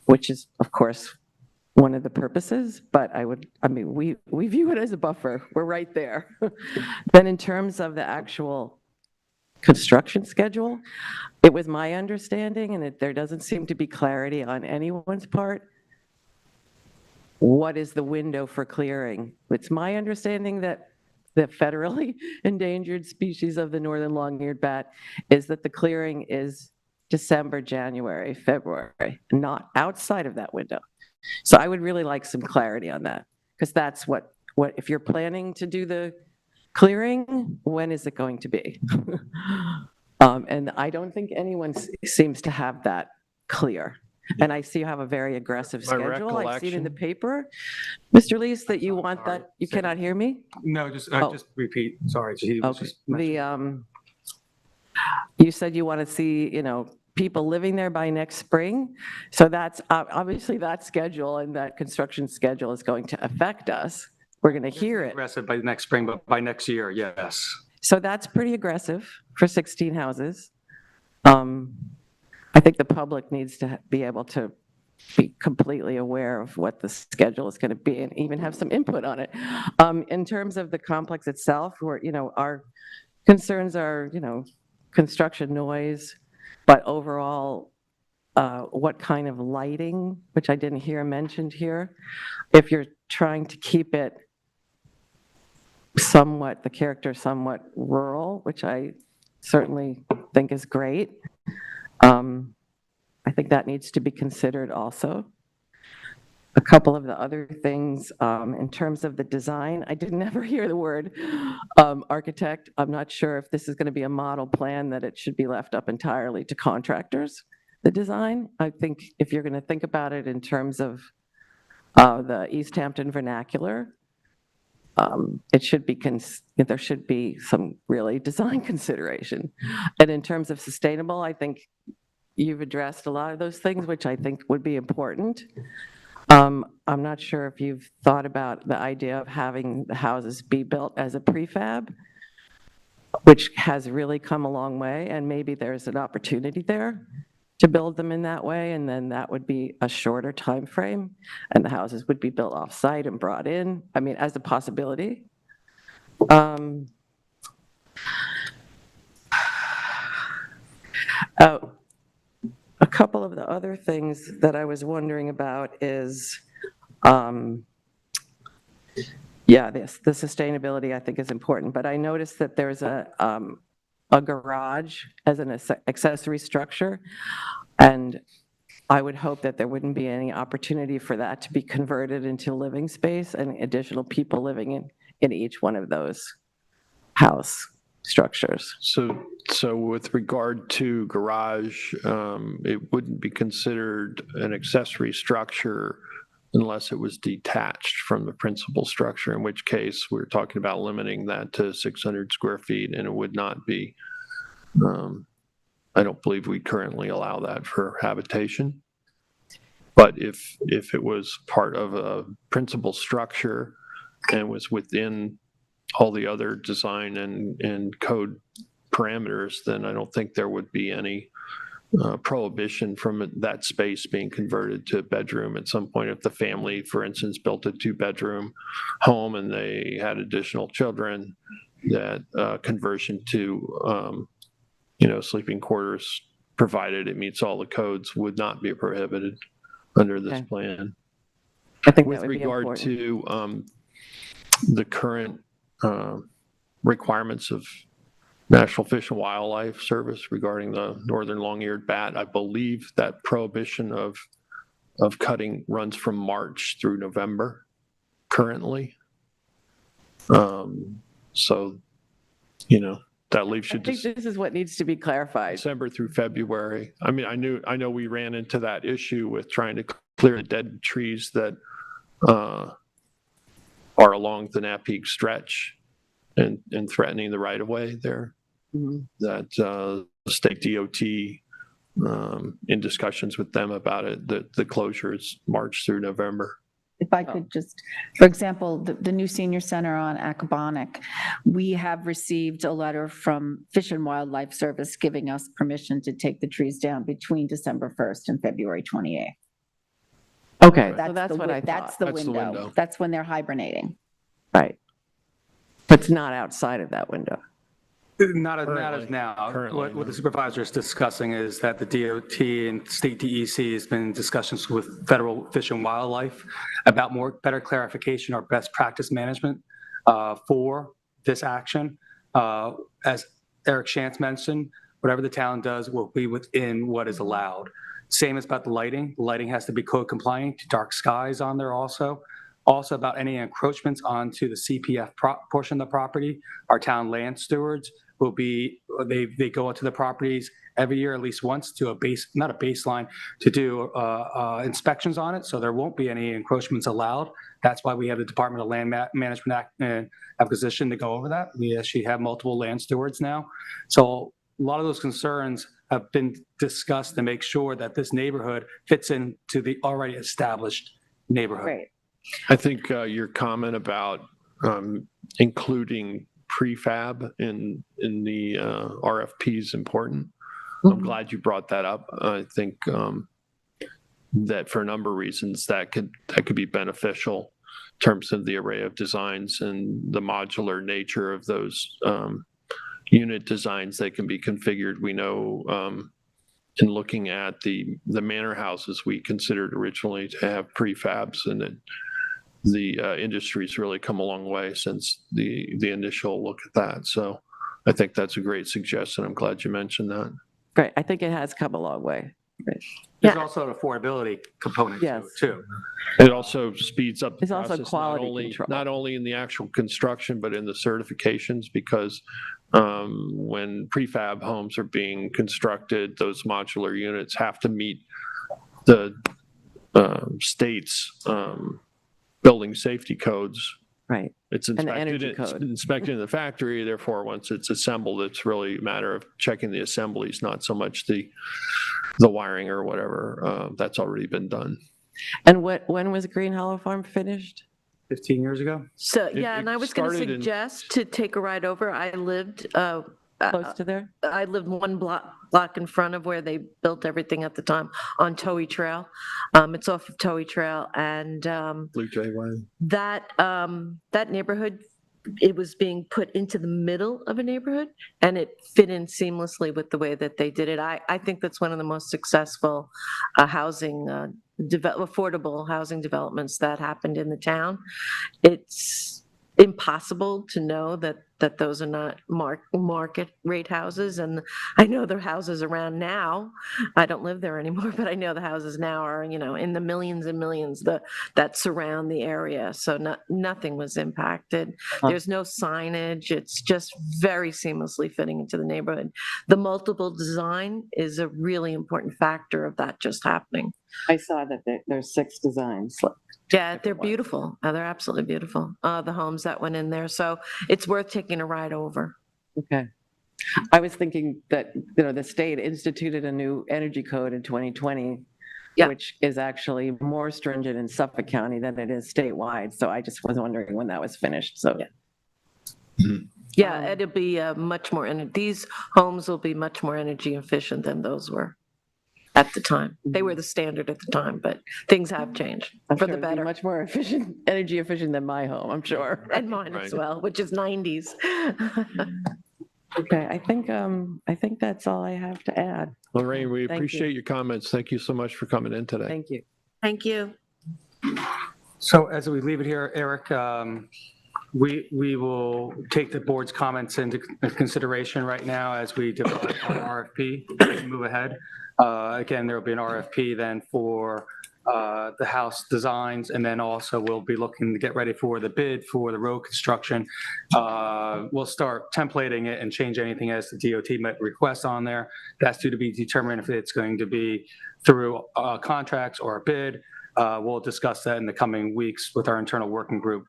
which is, of course, one of the purposes, but we view it as a buffer. We're right there. Then in terms of the actual construction schedule, it was my understanding, and there doesn't seem to be clarity on anyone's part, what is the window for clearing? It's my understanding that the federally endangered species of the northern long-eared bat is that the clearing is December, January, February, not outside of that window. So I would really like some clarity on that, because that's what if you're planning to do the clearing, when is it going to be? And I don't think anyone seems to have that clear. And I see you have a very aggressive schedule. I've seen in the paper, Mr. Lees, that you want that. You cannot hear me? No, just repeat. Sorry. Okay. You said you want to see, people living there by next spring. So that's obviously that schedule and that construction schedule is going to affect us. We're going to hear it. Aggressive by next spring, but by next year, yes. So that's pretty aggressive for 16 houses. I think the public needs to be able to be completely aware of what the schedule is going to be and even have some input on it. In terms of the complex itself, our concerns are, construction noise, but overall, what kind of lighting, which I didn't hear mentioned here, if you're trying to keep it somewhat, the character somewhat rural, which I certainly think is great. I think that needs to be considered also. A couple of the other things, in terms of the design, I didn't ever hear the word architect. I'm not sure if this is going to be a model plan that it should be left up entirely to contractors, the design. I think if you're going to think about it in terms of the East Hampton vernacular, it should be, there should be some really design consideration. And in terms of sustainable, I think you've addressed a lot of those things, which I think would be important. I'm not sure if you've thought about the idea of having the houses be built as a prefab, which has really come a long way, and maybe there's an opportunity there to build them in that way, and then that would be a shorter time frame, and the houses would be built off-site and brought in, I mean, as a possibility. A couple of the other things that I was wondering about is, the sustainability I think is important, but I noticed that there's a garage as an accessory structure, and I would hope that there wouldn't be any opportunity for that to be converted into living space and additional people living in each one of those house structures. So with regard to garage, it wouldn't be considered an accessory structure unless it was detached from the principal structure, in which case we're talking about limiting that to 600 square feet, and it would not be, I don't believe we currently allow that for habitation. But if it was part of a principal structure and was within all the other design and code parameters, then I don't think there would be any prohibition from that space being converted to a bedroom at some point. If the family, for instance, built a 2-bedroom home and they had additional children, that conversion to sleeping quarters, provided it meets all the codes, would not be prohibited under this plan. I think with that would regard be important. to the current requirements of National Fish and Wildlife Service regarding the northern long-eared bat, I believe that prohibition of cutting runs from March through November currently. So, that leaves you I think this is what needs to be clarified. December through February. I mean, I know we ran into that issue with trying to clear the dead trees that are along the Napeague stretch and threatening the right-of-way there. Mm-hmm. That the state DOT, in discussions with them about it, the closure is March through November. If I could just, for example, the new senior center on Accabonac, we have received a letter from Fish and Wildlife Service giving us permission to take the trees down between December 1st and February 28th. Okay, so that's what I thought. That's the window. That's when they're hibernating. Right. But it's not outside of that window. Not as now. What the supervisor is discussing is that the DOT and state DEC has been in discussions with federal Fish and Wildlife about better clarification or best practice management for this action. As Eric Shantz mentioned, whatever the town does will be within what is allowed. Same as about the lighting. The lighting has to be code compliant, dark skies on there also. Also about any encroachments onto the CPF portion of the property, our town land stewards will be, they go into the properties every year at least once to not a baseline, to do inspections on it, so there won't be any encroachments allowed. That's why we have the Department of Land Management Act and Acquisition to go over that. We actually have multiple land stewards now. So a lot of those concerns have been discussed to make sure that this neighborhood fits into the already established neighborhood. Right. I think your comment about including prefab in the RFP is important. Mm-hmm. I'm glad you brought that up. I think that for a number of reasons that could be beneficial in terms of the array of designs and the modular nature of those unit designs that can be configured. We know in looking at the manor houses we considered originally to have prefabs, and that the industry's really come a long way since the initial look at that. So I think that's a great suggestion. I'm glad you mentioned that. Right, I think it has come a long way. Right. There's also an affordability component to it, too. It also speeds up the There's also process, quality control. not only in the actual construction, but in the certifications, because when prefab homes are being constructed, those modular units have to meet the state's building safety codes. Right. It's And the inspected, energy code. inspected in the factory, therefore, once it's assembled, it's really a matter of checking the assemblies, not so much the wiring or whatever. That's already been done. And when was Green Hollow Farm finished? 15 years ago? So, It- yeah, it and I was going to started in- suggest to take a ride over. I lived Close to there? I lived one block in front of where they built everything at the time on Towie Trail. It's off of Towie Trail, and Blue Jay Way. that neighborhood, it was being put into the middle of a neighborhood, and it fit in seamlessly with the way that they did it. I think that's one of the most successful affordable housing developments that happened in the town. It's impossible to know that those are not market rate houses, and I know there are houses around now. I don't live there anymore, but I know the houses now are, in the millions and millions that surround the area. So nothing was impacted. There's no signage. It's just very seamlessly fitting into the neighborhood. The multiple design is a really important factor of that just happening. I saw that there's 6 designs. Yeah, they're beautiful. They're absolutely beautiful, the homes that went in there. So it's worth taking a ride over. Okay. I was thinking that, the state instituted a new energy code in 2020, Yeah. which is actually more stringent in Suffolk County than it is statewide. So I just was wondering when that was finished. So Yeah, it'll be much more, these homes will be much more energy efficient than those were at the time. They were the standard at the time, but things have changed I'm for sure the it'd be better. much more energy efficient than my home, I'm sure. And mine as Right. well, which is 90s. Okay, I think that's all I have to add. Lorraine, we Thank you. appreciate your comments. Thank you so much for coming in today. Thank you. Thank you. So as we leave it here, Eric, we will take the board's comments into consideration right now as we develop our RFP and move ahead. Again, there will be an RFP then for the house designs, and then also we'll be looking to get ready for the bid for the road construction. We'll start templating it and change anything as the DOT might request on there. That's due to be determined if it's going to be through contracts or a bid. We'll discuss that in the coming weeks with our internal working group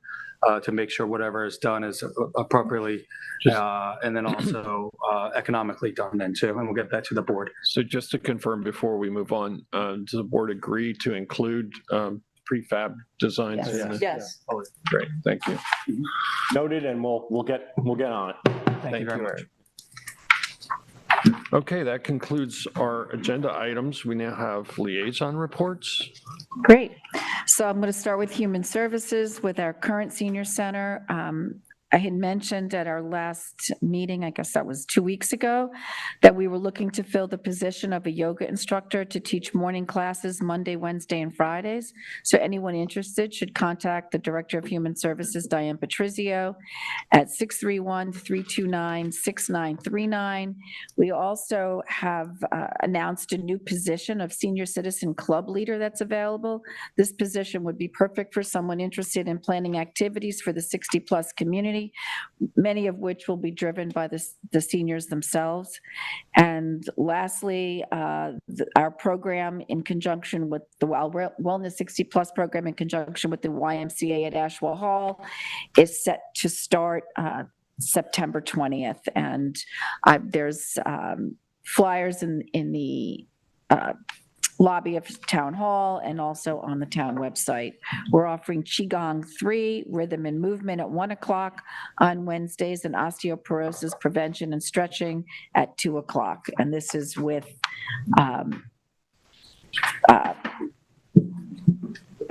to make sure whatever is done is appropriately and then also economically done then too, and we'll get that to the board. So just to confirm before we move on, does the board agree to include prefab designs? Yes. in it? Yes. Oh, great, thank you. Noted, and we'll get on it. Thank you very much. Okay, that concludes our agenda items. We now have liaison reports. Great. So I'm going to start with Human Services with our current senior center. I had mentioned at our last meeting, I guess that was 2 weeks ago, that we were looking to fill the position of a yoga instructor to teach morning classes Monday, Wednesday, and Fridays. So anyone interested should contact the Director of Human Services, Diane Patrizio, at 631-329-6939. We also have announced a new position of Senior Citizen Club Leader that's available. This position would be perfect for someone interested in planning activities for the 60-plus community, many of which will be driven by the seniors themselves. And lastly, our program in conjunction with the Wellness 60 Plus program in conjunction with the YMCA at Ashwell Hall is set to start September 20th. And there's flyers in the lobby of Town Hall and also on the town website. We're offering Qigong 3, rhythm and movement at 1 o'clock on Wednesdays, and osteoporosis prevention and stretching at 2 o'clock. And this is with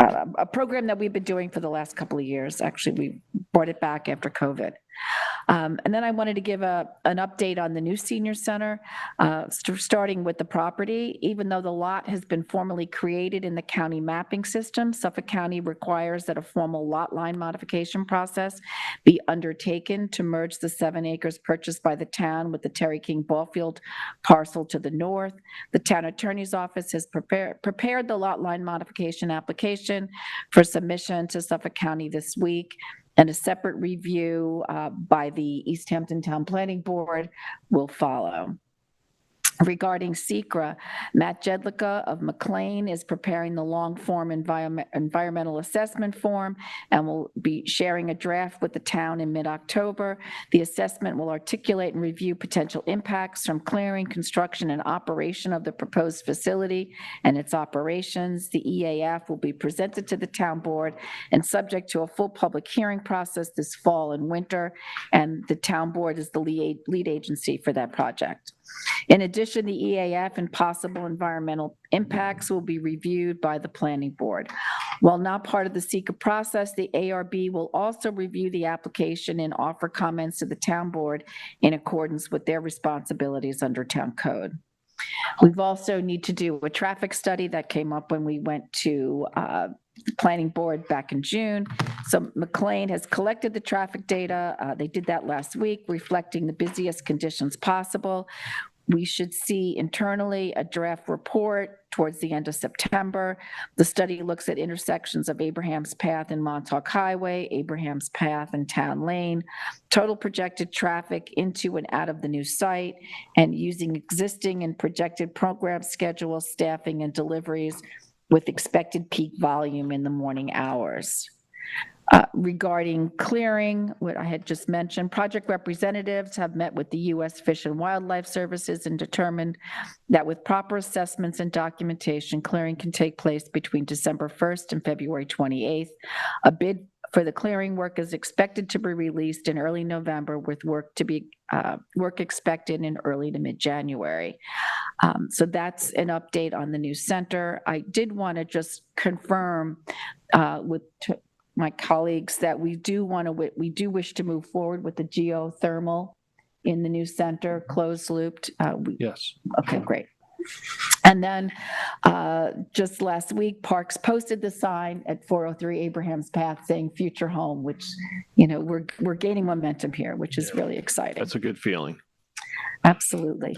a program that we've been doing for the last couple of years. Actually, we brought it back after COVID. And then I wanted to give an update on the new senior center, starting with the property. Even though the lot has been formally created in the county mapping system, Suffolk County requires that a formal lot line modification process be undertaken to merge the 7 acres purchased by the town with the Terry King Ballfield parcel to the north. The town attorney's office has prepared the lot line modification application for submission to Suffolk County this week, and a separate review by the East Hampton Town Planning Board will follow. Regarding SECRA, Matt Jedlicka of McLean is preparing the long-form environmental assessment form and will be sharing a draft with the town in mid-October. The assessment will articulate and review potential impacts from clearing, construction, and operation of the proposed facility and its operations. The EAF will be presented to the town board and subject to a full public hearing process this fall and winter, and the town board is the lead agency for that project. In addition, the EAF and possible environmental impacts will be reviewed by the planning board. While not part of the SECRA process, the ARB will also review the application and offer comments to the town board in accordance with their responsibilities under town code. We've also need to do a traffic study that came up when we went to the planning board back in June. So McLean has collected the traffic data. They did that last week, reflecting the busiest conditions possible. We should see internally a draft report towards the end of September. The study looks at intersections of Abraham's Path and Montauk Highway, Abraham's Path and Town Lane, total projected traffic into and out of the new site, and using existing and projected program schedules, staffing, and deliveries with expected peak volume in the morning hours. Regarding clearing, what I had just mentioned, project representatives have met with the U.S. Fish and Wildlife Services and determined that with proper assessments and documentation, clearing can take place between December 1st and February 28th. A bid for the clearing work is expected to be released in early November, with work expected in early to mid-January. So that's an update on the new center. I did want to just confirm with my colleagues that we do wish to move forward with the geothermal in the new center, closed looped. Yes. Okay, great. And then just last week, Parks posted the sign at 403 Abraham's Path saying future home, which, you know, we're gaining momentum here, which is really exciting. That's a good feeling. Absolutely.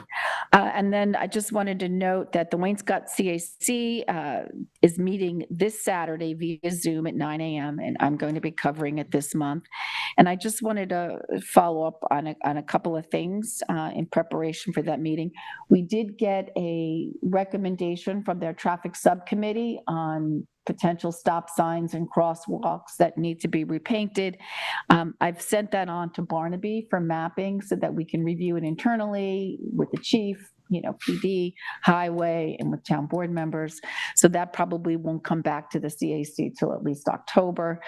And then I just wanted to note that the Wainscott CAC is meeting this Saturday via Zoom at 9 a.m., and I'm going to be covering it this month. And I just wanted to follow up on a couple of things in preparation for that meeting. We did get a recommendation from their traffic subcommittee on potential stop signs and crosswalks that need to be repainted. I've sent that on to Barnaby for mapping so that we can review it internally with the chief, you know, PD, highway, and with town board members. So that probably won't come back to the CAC till at least October.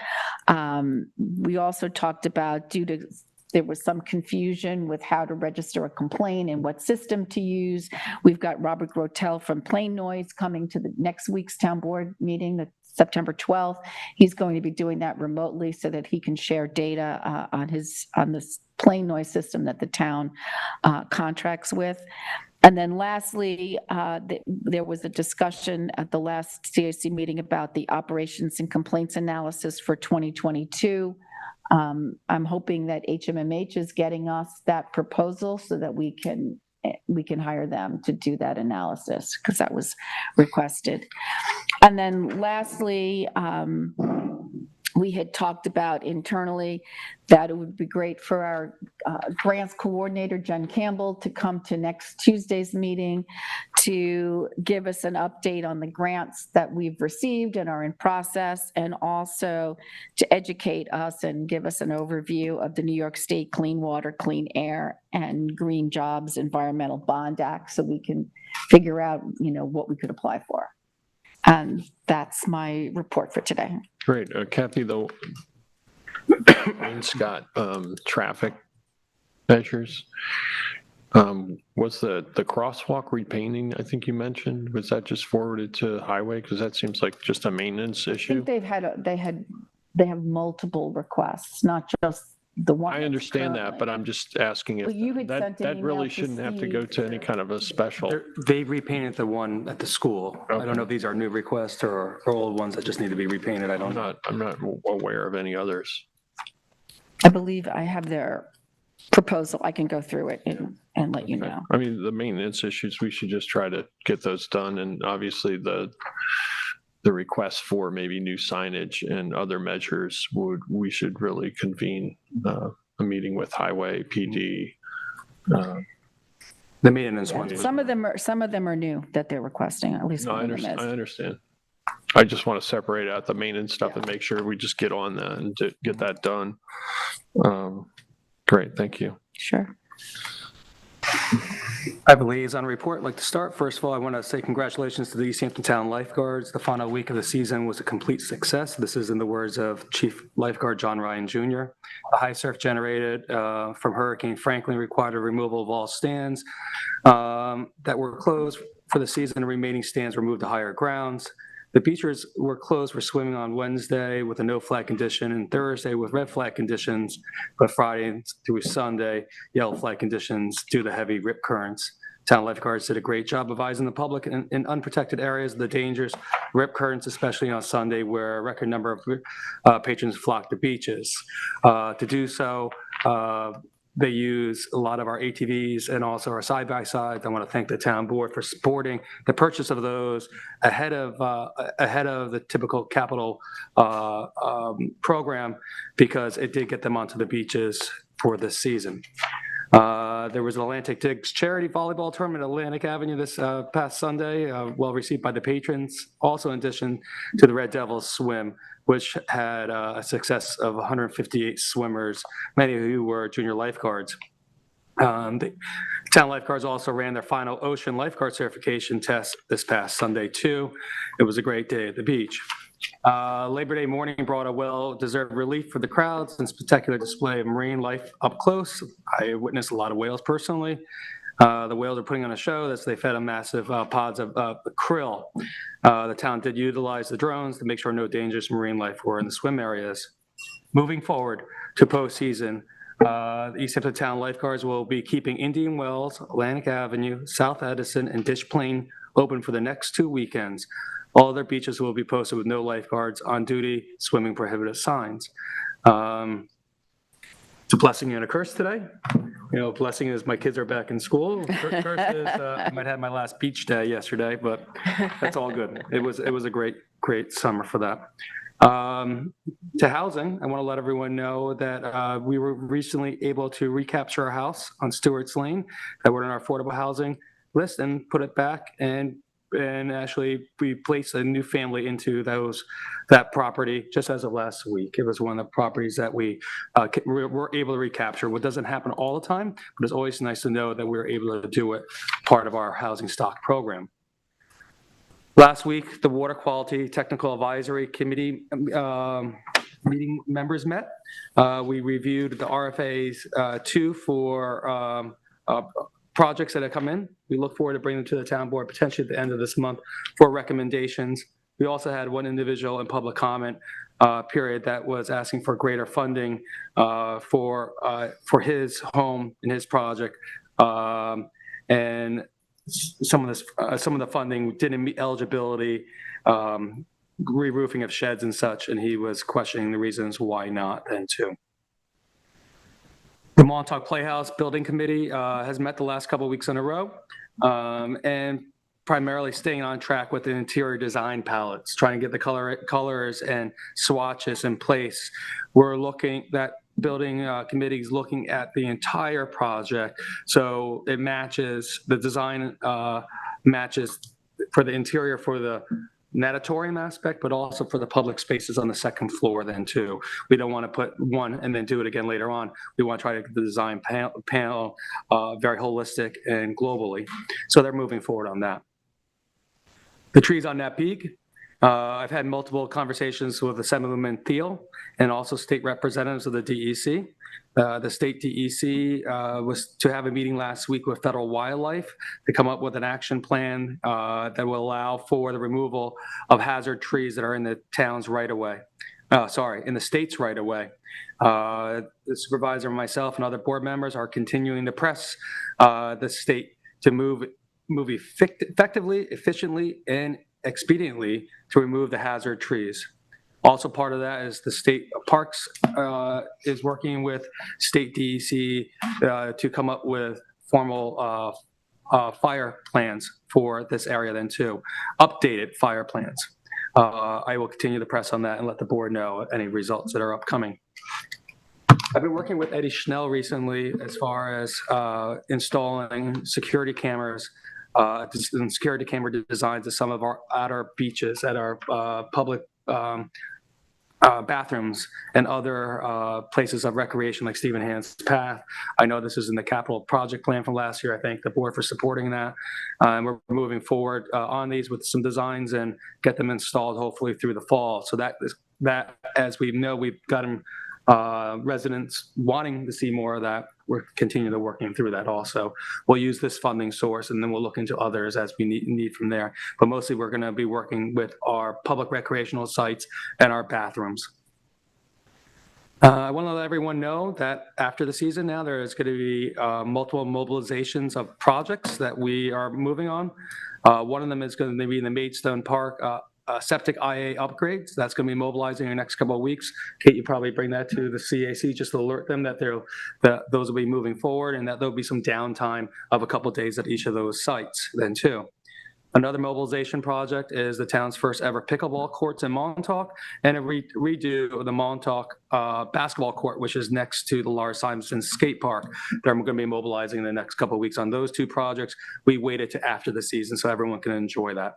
We also talked about there was some confusion with how to register a complaint and what system to use. We've got Robert Grotel from Plain Noise coming to the next week's town board meeting, the September 12th. He's going to be doing that remotely so that he can share data on this Plain Noise system that the town contracts with. And then lastly, there was a discussion at the last CAC meeting about the operations and complaints analysis for 2022. I'm hoping that HMMH is getting us that proposal so that we can hire them to do that analysis, because that was requested. And then lastly, we had talked about internally that it would be great for our grants coordinator, Jen Campbell, to come to next Tuesday's meeting to give us an update on the grants that we've received and are in process, and also to educate us and give us an overview of the New York State Clean Water, Clean Air, and Green Jobs Environmental Bond Act, so we can figure out, you know, what we could apply for. And that's my report for today. Great. Kathy, the Wainscott traffic measures, Was the crosswalk repainting, I think you mentioned, was that just forwarded to highway? Because that seems like just a maintenance I issue. think they have multiple requests, not just the one. I that's understand that, currently. but I'm just asking if Well, you had that, sent an that really email to shouldn't have to go Steve. to any kind of a special. They repainted the one at the school. I don't know if these are new requests or old ones that just need to be repainted. I don't know. I'm not aware of any others. I believe I have their proposal. I can go through it and let you know. I mean, the maintenance issues, we should just try to get those done. And obviously the request for maybe new signage and other measures we should really convene a meeting with highway, PD. The maintenance ones. Some of them are new that they're requesting, at least No, one I of them is. understand. I just want to separate out the maintenance stuff and make sure we just get on that and get that done. Great, thank you. Sure. I have a liaison report. I'd like to start. First of all, I want to say congratulations to the East Hampton Town Lifeguards. The final week of the season was a complete success. This is in the words of Chief Lifeguard John Ryan Jr. The high surf generated from Hurricane Franklin required a removal of all stands that were closed for the season. The remaining stands were moved to higher grounds. The beaches were closed for swimming on Wednesday with a no flag condition and Thursday with red flag conditions, but Friday through Sunday, yellow flag conditions due to heavy rip currents. Town lifeguards did a great job advising the public in unprotected areas of the dangers, rip currents, especially on Sunday, where a record number of patrons flocked to beaches. To do so, they use a lot of our ATVs and also our side-by-sides. I want to thank the town board for supporting the purchase of those ahead of the typical capital program, because it did get them onto the beaches for this season. There was an Atlantic Digs charity volleyball tournament at Atlantic Avenue this past Sunday, well received by the patrons. Also, in addition to the Red Devils swim, which had a success of 158 swimmers, many of who were junior lifeguards. The town lifeguards also ran their final ocean lifeguard certification test this past Sunday too. It was a great day at the beach. Labor Day morning brought a well-deserved relief for the crowds and spectacular display of marine life up close. I witnessed a lot of whales personally. The whales are putting on a show as they fed on massive pods of krill. The town did utilize the drones to make sure no dangerous marine life were in the swim areas. Moving forward to postseason, the East Hampton Town Lifeguards will be keeping Indian Wells, Atlantic Avenue, South Edison, and Dish Plain open for the next 2 weekends. All other beaches will be posted with no lifeguards on duty, swimming prohibited signs. It's a blessing and a curse today. You know, blessing is my kids are back in school. Curse is I might have my last beach day yesterday, but that's all good. It was a great summer for that. To housing, I want to let everyone know that we were recently able to recapture our house on Stewart's Lane that were in our affordable housing list and put it back, and actually we placed a new family into that property just as of last week. It was one of the properties that we were able to recapture. What doesn't happen all the time, but it's always nice to know that we were able to do it part of our housing stock program. Last week, the Water Quality Technical Advisory Committee meeting members met. We reviewed the RFAs 2 for projects that have come in. We look forward to bringing them to the town board potentially at the end of this month for recommendations. We also had one individual in public comment period that was asking for greater funding for his home and his project, and some of the funding didn't meet eligibility, re-roofing of sheds and such, and he was questioning the reasons why not then too. The Montauk Playhouse Building Committee has met the last couple of weeks in a row, and primarily staying on track with the interior design palettes, trying to get the colors and swatches in place. We're looking, that building committee is looking at the entire project, so it matches, the design matches for the interior for the natatorium aspect, but also for the public spaces on the second floor then too. We don't want to put one and then do it again later on. We want to try to get the design panel very holistic and globally. So they're moving forward on that. The trees on that peak, I've had multiple conversations with Assemblyman Thiel and also state representatives of the DEC. The state DEC was to have a meeting last week with federal wildlife to come up with an action plan that will allow for the removal of hazard trees that are in the town's right of way. In the state's right of way. The supervisor, myself, and other board members are continuing to press the state to move effectively, efficiently, and expediently to remove the hazard trees. Also part of that is the state parks is working with state DEC to come up with formal fire plans for this area then too, updated fire plans. I will continue to press on that and let the board know any results that are upcoming. I've been working with Eddie Schnell recently as far as installing security cameras and security camera designs at some of our beaches, at our public bathrooms and other places of recreation like Stephen Hand's Path. I know this is in the capital project plan from last year. I thank the board for supporting that. And we're moving forward on these with some designs and get them installed hopefully through the fall. So that, as we know, we've got them residents wanting to see more of that. We're continuing to working through that also. We'll use this funding source and then we'll look into others as we need from there. But mostly we're going to be working with our public recreational sites and our bathrooms. I want to let everyone know that after the season now, there is going to be multiple mobilizations of projects that we are moving on. One of them is going to be in the Maidstone Park septic IA upgrades. That's going to be mobilizing in the next couple of weeks. Kate, you probably bring that to the CAC just to alert them that those will be moving forward and that there'll be some downtime of a couple of days at each of those sites then too. Another mobilization project is the town's first ever pickleball courts in Montauk and a redo of the Montauk basketball court, which is next to the Lars Simonson skate park. They're going to be mobilizing in the next couple of weeks on those two projects. We waited to after the season so everyone can enjoy that.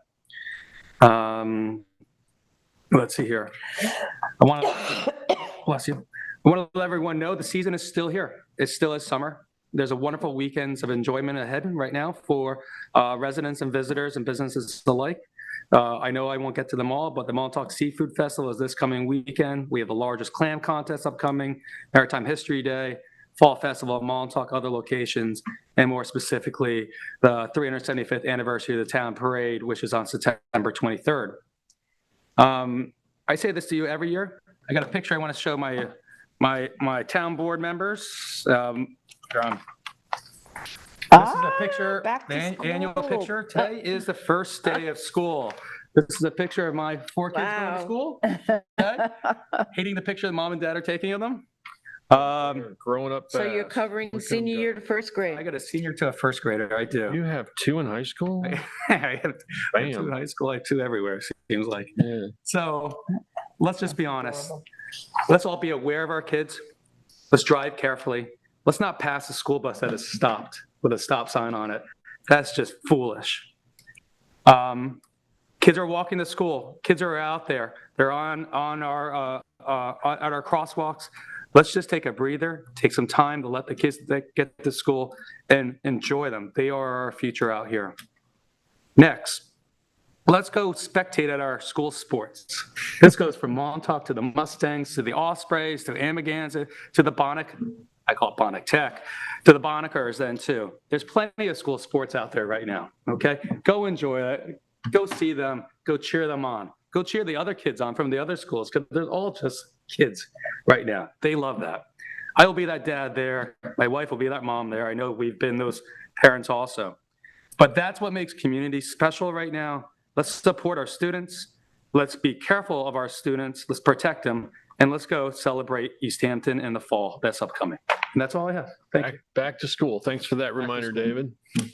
Let's see here. I want to, bless you. I want to let everyone know the season is still here. It still is summer. There's a wonderful weekends of enjoyment ahead right now for residents and visitors and businesses alike. I know I won't get to them all, but the Montauk Seafood Festival is this coming weekend. We have the largest clam contest upcoming, Maritime History Day, Fall Festival of Montauk, other locations, and more specifically, the 375th anniversary of the town parade, which is on September 23rd. I say this to you every year. I got a picture I want to show my town board members. This is a picture, the annual picture. Today is the first day of school. This is a picture of my 4 kids going to school. Okay? Hating the picture that mom and dad are taking of them. Growing up fast. So you're covering senior year to first grade. I got a senior to a first grader. I do. You have 2 in high school? I have 2 in high school. I have 2 everywhere, seems like. Yeah. So let's just be honest. Let's all be aware of our kids. Let's drive carefully. Let's not pass a school bus that is stopped with a stop sign on it. That's just foolish. Kids are walking to school. Kids are out there. They're on our at our crosswalks. Let's just take a breather, take some time to let the kids that get to school and enjoy them. They are our future out here. Next, let's go spectate at our school sports. This goes from Montauk to the Mustangs, to the Ospreys, to Amagansett, to the Bonnick, I call it Bonnick Tech, to the Bonnickers then too. There's plenty of school sports out there right now, okay? Go enjoy it. Go see them. Go cheer them on. Go cheer the other kids on from the other schools because they're all just kids right now. They love that. I will be that dad there. My wife will be that mom there. I know we've been those parents also. But that's what makes community special right now. Let's support our students. Let's be careful of our students. Let's protect them. And let's go celebrate East Hampton in the fall that's upcoming. And that's all I have. Thank you. Back to school. Thanks for that reminder, David.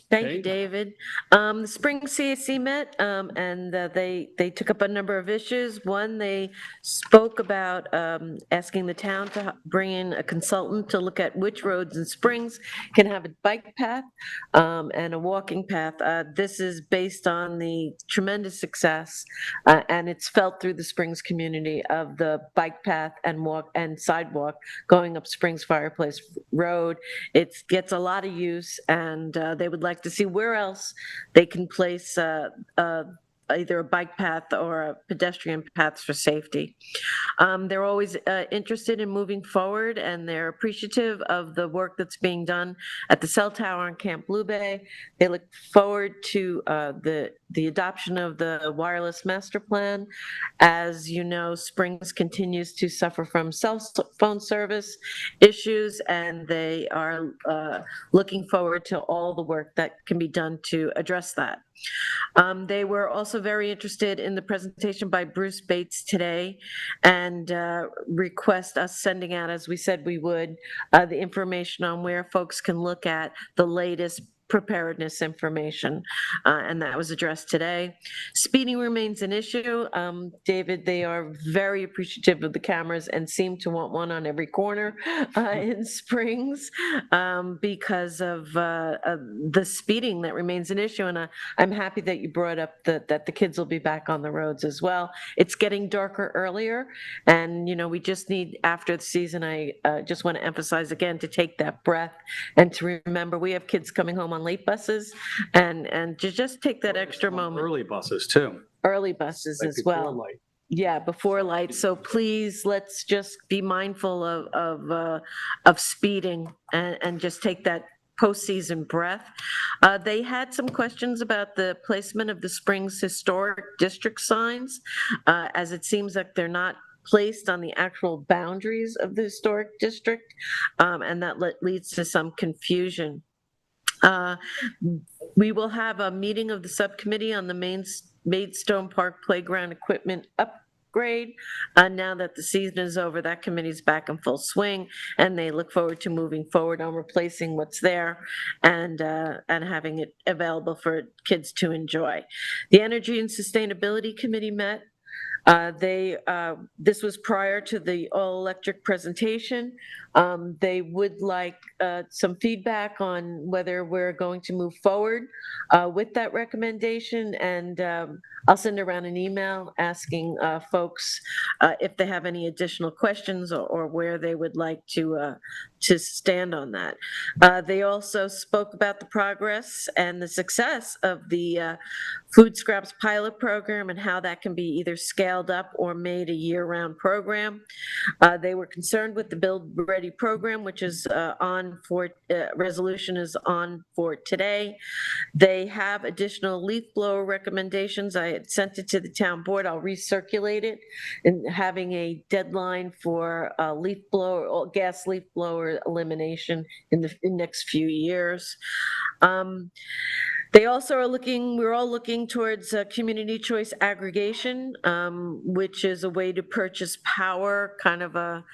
Thank you, David. The spring CAC met and they took up a number of issues. One, they spoke about asking the town to bring in a consultant to look at which roads and springs can have a bike path and a walking path. This is based on the tremendous success and it's felt through the Springs community of the bike path and walk and sidewalk going up Springs Fireplace Road. It gets a lot of use and they would like to see where else they can place either a bike path or a pedestrian paths for safety. They're always interested in moving forward, and they're appreciative of the work that's being done at the cell tower in Camp Blue Bay. They look forward to the adoption of the wireless master plan. As you know, Springs continues to suffer from cell phone service issues, and they are looking forward to all the work that can be done to address that. They were also very interested in the presentation by Bruce Bates today, and request us sending out, as we said we would, the information on where folks can look at the latest preparedness information, and that was addressed today. Speeding remains an issue. David, they are very appreciative of the cameras and seem to want one on every corner in Springs because of the speeding that remains an issue, and I'm happy that you brought up that the kids will be back on the roads as well. It's getting darker earlier, and we just need, after the season, I just want to emphasize again to take that breath and to remember we have kids coming home on late buses, and to just take that extra moment. Early buses too. Early buses Like as before well. light. Yeah, before light. So please, let's just be mindful of speeding and just take that postseason breath. They had some questions about the placement of the Springs Historic District signs, as it seems like they're not placed on the actual boundaries of the historic district, and that leads to some confusion. We will have a meeting of the subcommittee on the Maidstone Park Playground Equipment upgrade. Now that the season is over, that committee's back in full swing, and they look forward to moving forward on replacing what's there and having it available for kids to enjoy. The Energy and Sustainability Committee met. This was prior to the all-electric presentation. They would like some feedback on whether we're going to move forward with that recommendation, and I'll send around an email asking folks if they have any additional questions or where they would like to stand on that. They also spoke about the progress and the success of the food scraps pilot program and how that can be either scaled up or made a year-round program. They were concerned with the Build Ready program, which is resolution is on for today. They have additional leaf blower recommendations. I had sent it to the town board. I'll recirculate it, and having a deadline for leaf blower or gas leaf blower elimination in the next few years. They also are we're all looking towards community choice aggregation, which is a way to purchase power, kind of a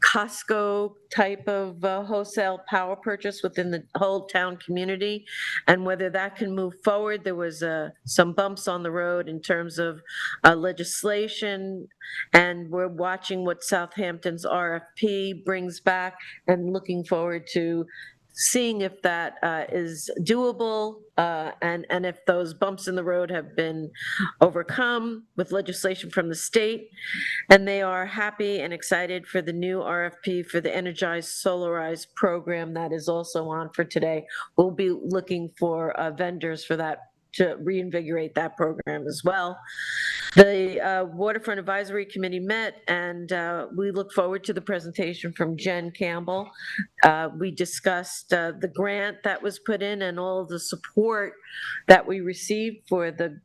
Costco type of wholesale power purchase within the whole town community, and whether that can move forward. There was some bumps on the road in terms of legislation, and we're watching what Southampton's RFP brings back and looking forward to seeing if that is doable, and if those bumps in the road have been overcome with legislation from the state. And they are happy and excited for the new RFP for the Energized Solarized program that is also on for today. We'll be looking for vendors for that to reinvigorate that program as well. The Waterfront Advisory Committee met, and we look forward to the presentation from Jen Campbell. We discussed the grant that was put in and all of the support that we received for the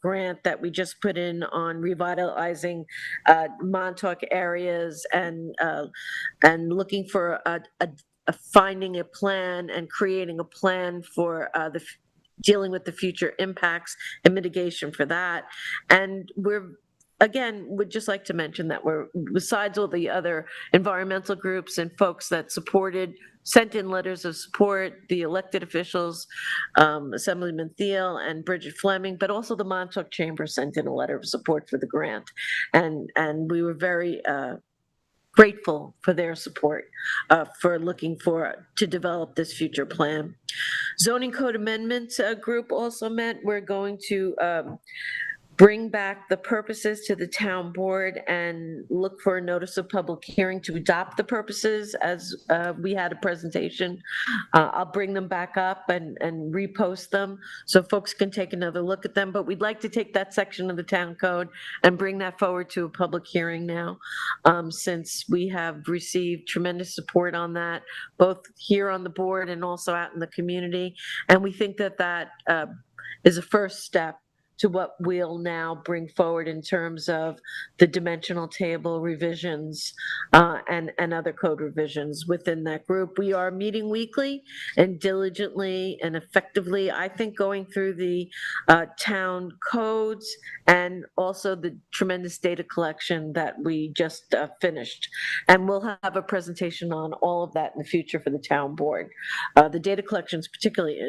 grant that we just put in on revitalizing Montauk areas and looking for finding a plan and creating a plan for dealing with the future impacts and mitigation for that. And would just like to mention that besides all the other environmental groups and folks that sent in letters of support, the elected officials, Assemblyman Thiel and Bridget Fleming, but also the Montauk Chamber sent in a letter of support for the grant. And we were very grateful for their support for looking to develop this future plan. Zoning Code Amendments group also met. We're going to bring back the purposes to the town board and look for a notice of public hearing to adopt the purposes as we had a presentation. I'll bring them back up and repost them so folks can take another look at them. But we'd like to take that section of the town code and bring that forward to a public hearing now, since we have received tremendous support on that, both here on the board and also out in the community. And we think that that is a first step to what we'll now bring forward in terms of the dimensional table revisions and other code revisions within that group. We are meeting weekly and diligently and effectively, I think, going through the town codes and also the tremendous data collection that we just finished. And we'll have a presentation on all of that in the future for the town board. The data collection is particularly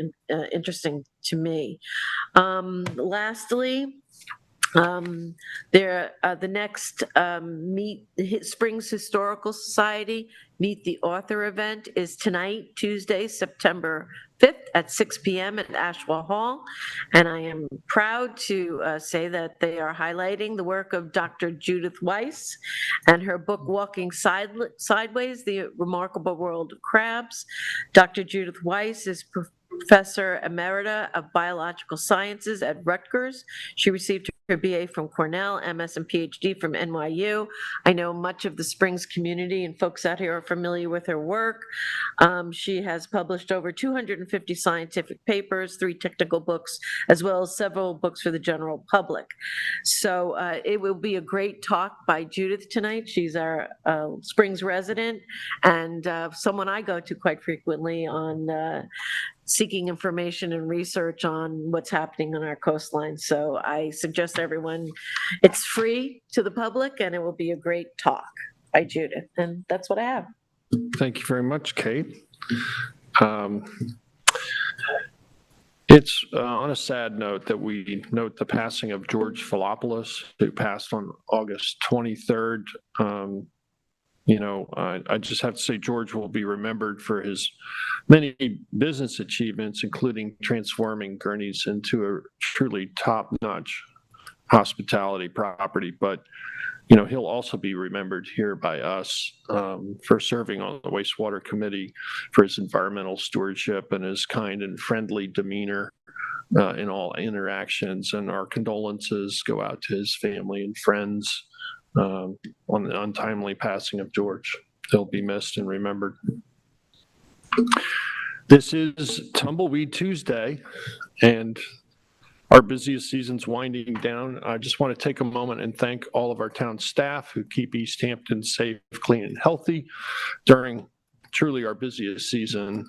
interesting to me. Lastly, the next Springs Historical Society Meet the Author event is tonight, Tuesday, September 5th at 6 p.m. at Ashwell Hall. And I am proud to say that they are highlighting the work of Dr. Judith Weiss and her book, Walking Sideways, The Remarkable World of Crabs. Dr. Judith Weiss is Professor Emerita of Biological Sciences at Rutgers. She received her BA from Cornell, MS and PhD from NYU. I know much of the Springs community and folks out here are familiar with her work. She has published over 250 scientific papers, 3 technical books, as well as several books for the general public. So it will be a great talk by Judith tonight. She's our Springs resident and someone I go to quite frequently on seeking information and research on what's happening on our coastline. So I suggest everyone, it's free to the public and it will be a great talk by Judith. And that's what I have. Thank you very much, Kate. It's on a sad note that we note the passing of George Philopoulos, who passed on August 23rd. I just have to say George will be remembered for his many business achievements, including transforming Gurney's into a truly top-notch hospitality property. But, he'll also be remembered here by us for serving on the wastewater committee, for his environmental stewardship and his kind and friendly demeanor in all interactions. And our condolences go out to his family and friends on the untimely passing of George. He'll be missed and remembered. This is Tumbleweed Tuesday, and our busiest season's winding down. I just want to take a moment and thank all of our town staff who keep East Hampton safe, clean, and healthy during truly our busiest season.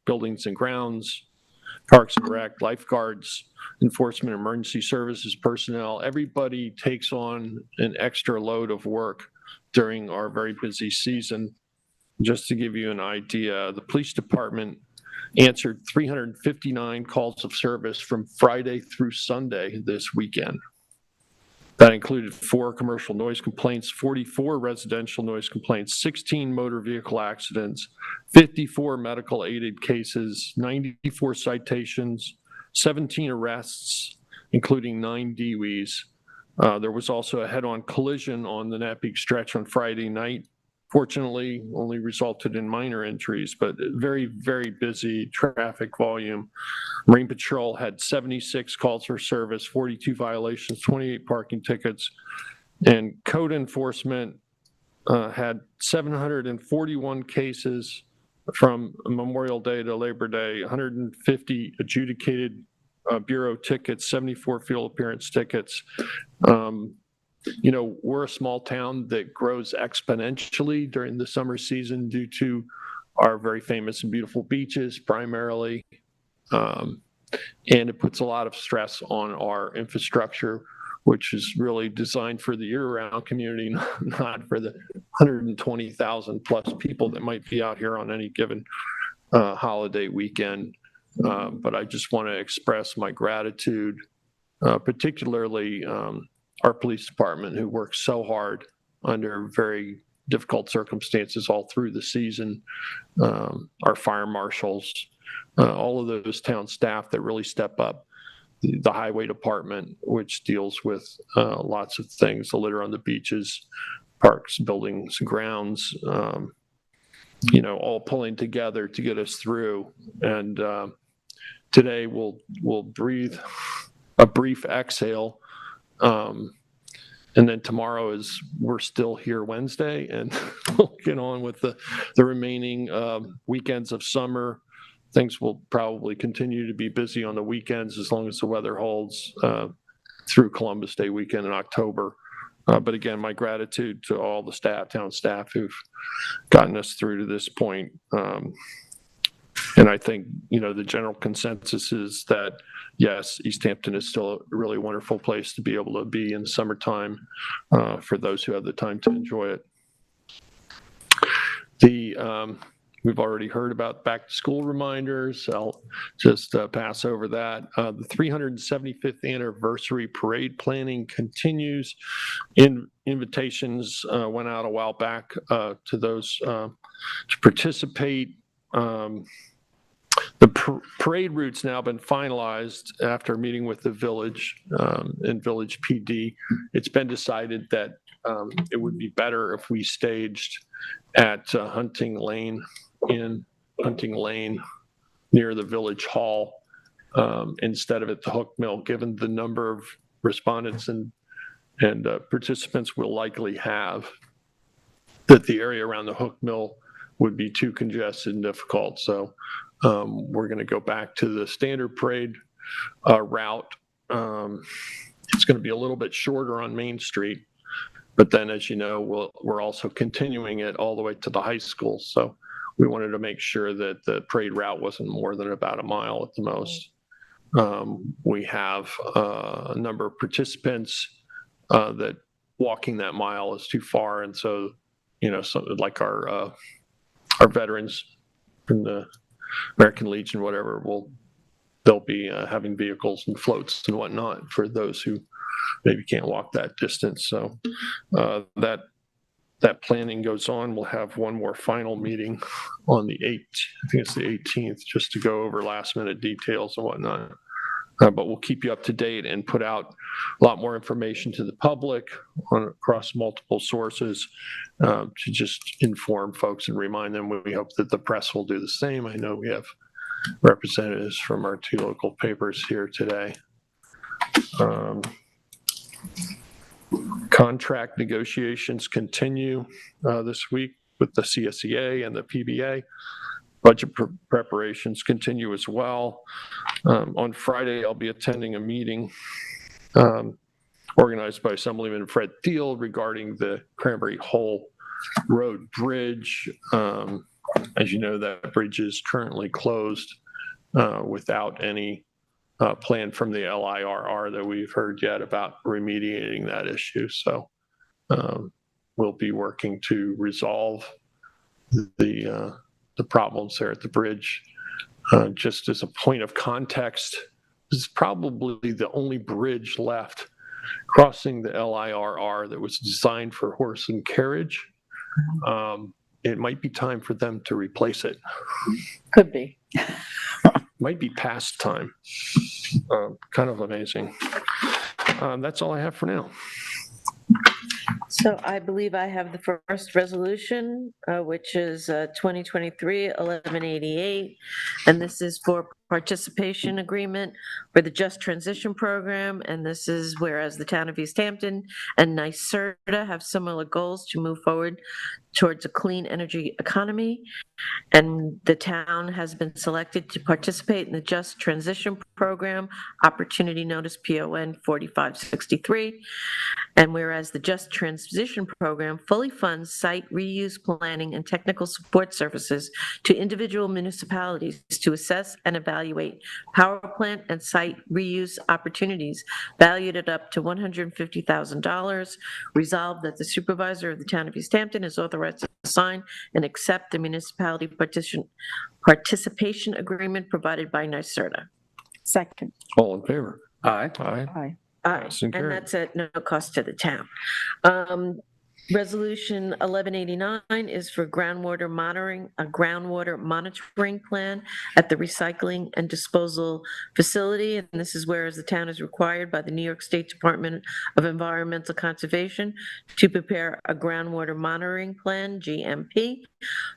Buildings and grounds, Parks and Rec, lifeguards, enforcement, emergency services personnel, everybody takes on an extra load of work during our very busy season. Just to give you an idea, the police department answered 359 calls of service from Friday through Sunday this weekend. That included 4 commercial noise complaints, 44 residential noise complaints, 16 motor vehicle accidents, 54 medical aided cases, 94 citations, 17 arrests, including 9 DWIs. There was also a head-on collision on the Napeague stretch on Friday night. Fortunately, only resulted in minor injuries, but very, very busy traffic volume. Marine Patrol had 76 calls for service, 42 violations, 28 parking tickets, and code enforcement had 741 cases from Memorial Day to Labor Day, 150 adjudicated bureau tickets, 74 field appearance tickets. We're a small town that grows exponentially during the summer season due to our very famous and beautiful beaches primarily. And it puts a lot of stress on our infrastructure, which is really designed for the year-round community, not for the 120,000 plus people that might be out here on any given holiday weekend. But I just want to express my gratitude, particularly our police department, who works so hard under very difficult circumstances all through the season, our fire marshals, all of those town staff that really step up the highway department, which deals with lots of things, the litter on the beaches, parks, buildings, grounds, all pulling together to get us through. And today we'll breathe a brief exhale. And then tomorrow we're still here Wednesday, and we'll get on with the remaining weekends of summer. Things will probably continue to be busy on the weekends as long as the weather holds through Columbus Day weekend in October. But again, my gratitude to all the town staff who've gotten us through to this point. And I think, the general consensus is that, yes, East Hampton is still a really wonderful place to be able to be in the summertime for those who have the time to enjoy it. We've already heard about back-to-school reminders. I'll just pass over that. The 375th anniversary parade planning continues. Invitations went out a while back to those to participate. The parade route's now been finalized after a meeting with the village and village PD. It's been decided that it would be better if we staged at Hunting Lane near the village hall instead of at the Hook Mill, given the number of respondents and participants we'll likely have, that the area around the Hook Mill would be too congested and difficult. So we're going to go back to the standard parade route. It's going to be a little bit shorter on Main Street, but then, as you know, we're also continuing it all the way to the high school. So we wanted to make sure that the parade route wasn't more than about a mile at the most. We have a number of participants that walking that mile is too far, and so something like our veterans from the American Legion, whatever, they'll be having vehicles and floats and whatnot for those who maybe can't walk that distance. So that planning goes on. We'll have one more final meeting on the 8th. I think it's the 18th, just to go over last minute details and whatnot. But we'll keep you up to date and put out a lot more information to the public across multiple sources to just inform folks and remind them. We hope that the press will do the same. I know we have representatives from our two local papers here today. Contract negotiations continue this week with the CSEA and the PBA. Budget preparations continue as well. On Friday, I'll be attending a meeting organized by Assemblyman Fred Thiel regarding the Cranberry Hole Road Bridge. As you know, that bridge is currently closed without any plan from the LIRR that we've heard yet about remediating that issue. So we'll be working to resolve the problems there at the bridge. Just as a point of context, this is probably the only bridge left crossing the LIRR that was designed for horse and carriage. It might be time for them to replace it. Could be. Might be past time. Kind of amazing. That's all I have for now. So I believe I have the first resolution, which is 2023-1188, and this is for participation agreement for the Just Transition Program, and this is whereas the town of East Hampton and NYSERDA have similar goals to move forward towards a clean energy economy, and the town has been selected to participate in the Just Transition Program, Opportunity Notice PON 4563, and whereas the Just Transition Program fully funds site reuse planning and technical support services to individual municipalities to assess and evaluate power plant and site reuse opportunities valued at up to $150,000. Resolved that the supervisor of the town of East Hampton is authorized to sign and accept the municipality participation agreement provided by NYSERDA. Second. All in favor? Aye. Aye. Aye. Aye, Yes, and and carried. that's at no cost to the town. Resolution 1189 is for groundwater monitoring, a groundwater monitoring plan at the recycling and disposal facility. And this is whereas the town is required by the New York State Department of Environmental Conservation to prepare a groundwater monitoring plan, GMP,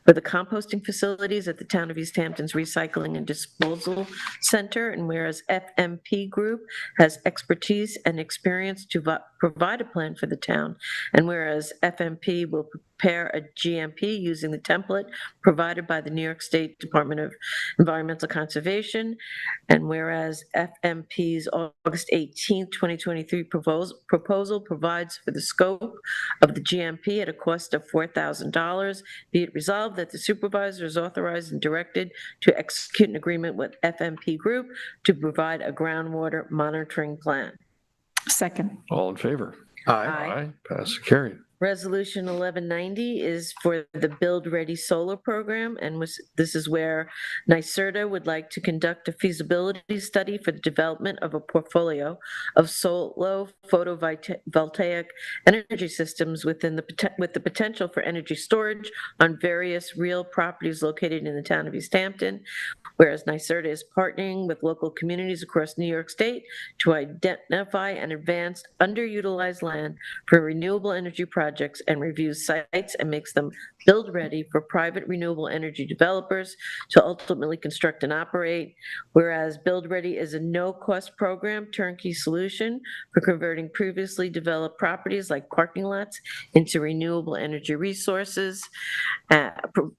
for the composting facilities at the town of East Hampton's Recycling and Disposal Center. And whereas FMP Group has expertise and experience to provide a plan for the town. And whereas FMP will prepare a GMP using the template provided by the New York State Department of Environmental Conservation. And whereas FMP's August 18, 2023 proposal provides for the scope of the GMP at a cost of $4,000, be it resolved that the supervisor is authorized and directed to execute an agreement with FMP Group to provide a groundwater monitoring plan. Second. All in favor? Aye. Aye. Pass and carried. Resolution 1190 is for the Build Ready Solar Program, and this is where NYSERDA would like to conduct a feasibility study for the development of a portfolio of solar photovoltaic energy systems with the potential for energy storage on various real properties located in the town of East Hampton, whereas NYSERDA is partnering with local communities across New York State to identify and advance underutilized land for renewable energy projects and reviews sites and makes them build ready for private renewable energy developers to ultimately construct and operate. Whereas Build Ready is a no-cost program turnkey solution for converting previously developed properties like parking lots into renewable energy resources.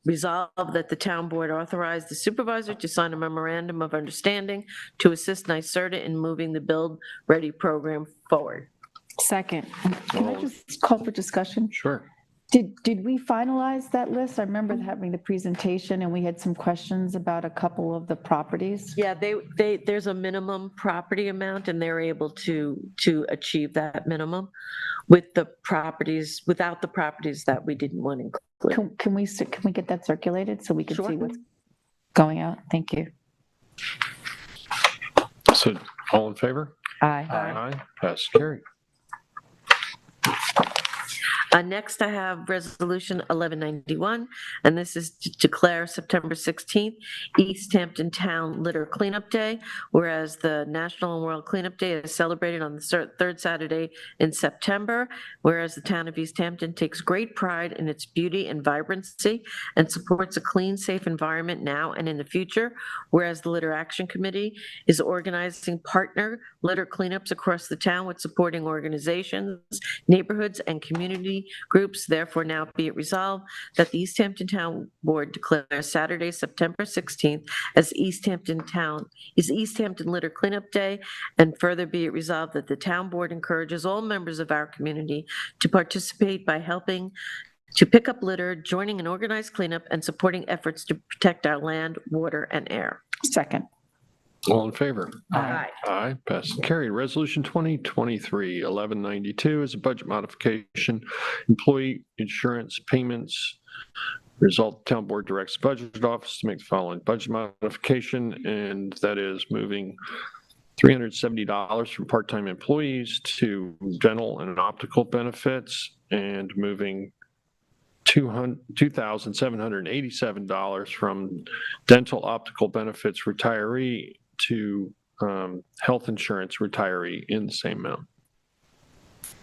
Resolve that the town board authorize the supervisor to sign a memorandum of understanding to assist NYSERDA in moving the Build Ready program forward. Second. Can I just call for discussion? Sure. Did we finalize that list? I remember having the presentation and we had some questions about a couple of the properties. Yeah, there's a minimum property amount and they're able to achieve that minimum with the properties, without the properties that we didn't want to include. Can we get that circulated so we can Sure. see what's going out? Thank you. So all in favor? Aye. Aye. Pass and carried. Next, I have Resolution 1191, and this is to declare September 16th East Hampton Town Litter Cleanup Day, whereas the National and World Cleanup Day is celebrated on the third Saturday in September, whereas the town of East Hampton takes great pride in its beauty and vibrancy and supports a clean, safe environment now and in the future, whereas the Litter Action Committee is organizing partner litter cleanups across the town with supporting organizations, neighborhoods, and community groups. Therefore, now be it resolved that the East Hampton Town Board declares Saturday, September 16th as East Hampton Litter Cleanup Day, and further be it resolved that the town board encourages all members of our community to participate by helping to pick up litter, joining an organized cleanup, and supporting efforts to protect our land, water, and air. Second. All in favor? Aye. Aye. Pass and carried. Resolution 2023-1192 is a budget modification, employee insurance payments. Result, the town board directs the budget office to make the following budget modification, and that is moving $370 from part-time employees to dental and optical benefits, and moving $2,787 from dental optical benefits retiree to health insurance retiree in the same amount.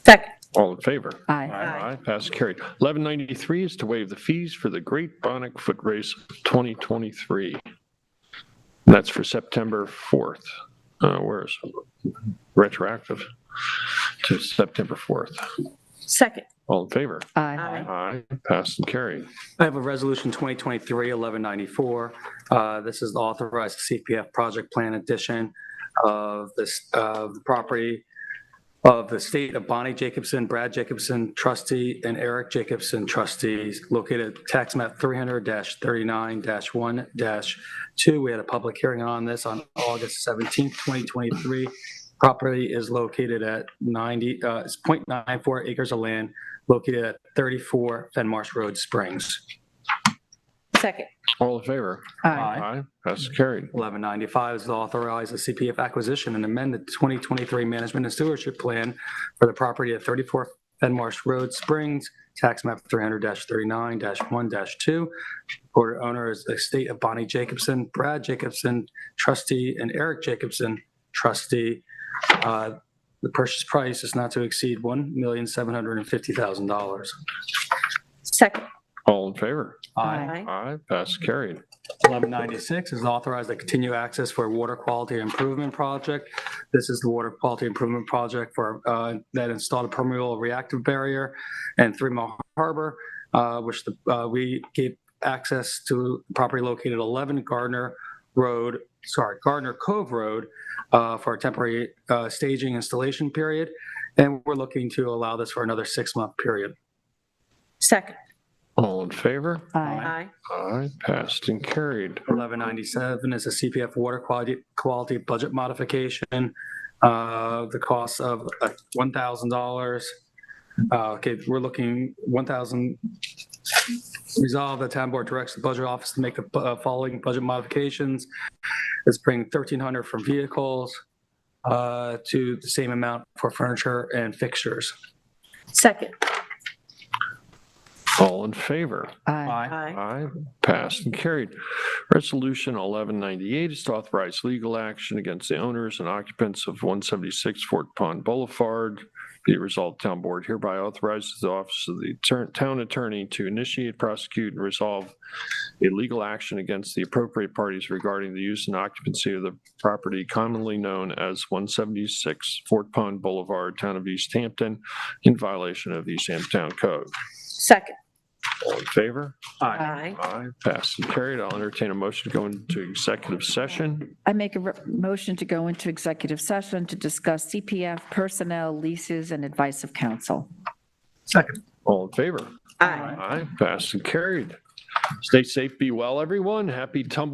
Second. All in favor? Aye. Aye. Pass and carried. 1193 is to waive the fees for the Great Bonnet Foot Race 2023. That's for September 4th. Where is it? Retroactive to September 4th. Second. All in favor? Aye. Aye. Passed and carried. I have a resolution 2023-1194. This is the authorized CPF project plan addition of the property of the state of Bonnie Jacobson, Brad Jacobson, trustee, and Eric Jacobson, trustees, located at tax map 300-39-1-2. We had a public hearing on this on August 17th, 2023. Property is located at 0.94 acres of land, located at 34 Fenmarsh Road, Springs. Second. All in favor? Aye. Aye. Passed and carried. 1195 is to authorize the CPF acquisition and amend the 2023 management and stewardship plan for the property at 34 Marsh Road, Springs, tax map 300-39-1-2. Recorder owner is the estate of Bonnie Jacobson, Brad Jacobson, trustee, and Eric Jacobson, trustee. The purchase price is not to exceed $1,750,000. Second. All in favor? Aye. Aye, passed, carried. 1196 is authorized to continue access for a water quality improvement project. This is the water quality improvement project for that installed a permeable reactive barrier and 3 Mile Harbor, which we gave access to property located 11 Gardner Cove Road for a temporary staging installation period, and we're looking to allow this for another 6-month period. Second. All in favor? Aye. Aye, passed and carried. 1197 is a CPF water quality budget modification. The cost of $1,000. Okay, we're looking 1,000. Resolve the town board directs the budget office to make the following budget modifications. Let's bring 1,300 from vehicles to the same amount for furniture and fixtures. Second. All in favor? Aye. Aye, passed and carried. Resolution 1198 is to authorize legal action against the owners and occupants of 176 Fort Pond Boulevard. Be it resolved, town board hereby authorizes the office of the town attorney to initiate, prosecute, and resolve a legal action against the appropriate parties regarding the use and occupancy of the property commonly known as 176 Fort Pond Boulevard, town of East Hampton, in violation of the East Hampton Town Code. Second. All in favor? Aye. Aye, passed and carried. I'll entertain a motion to go into executive session. I make a motion to go into executive session to discuss CPF, personnel, leases, and advice of counsel. Second. All in favor? Aye. Aye, passed and carried. Stay safe, be well, everyone. Happy tumble.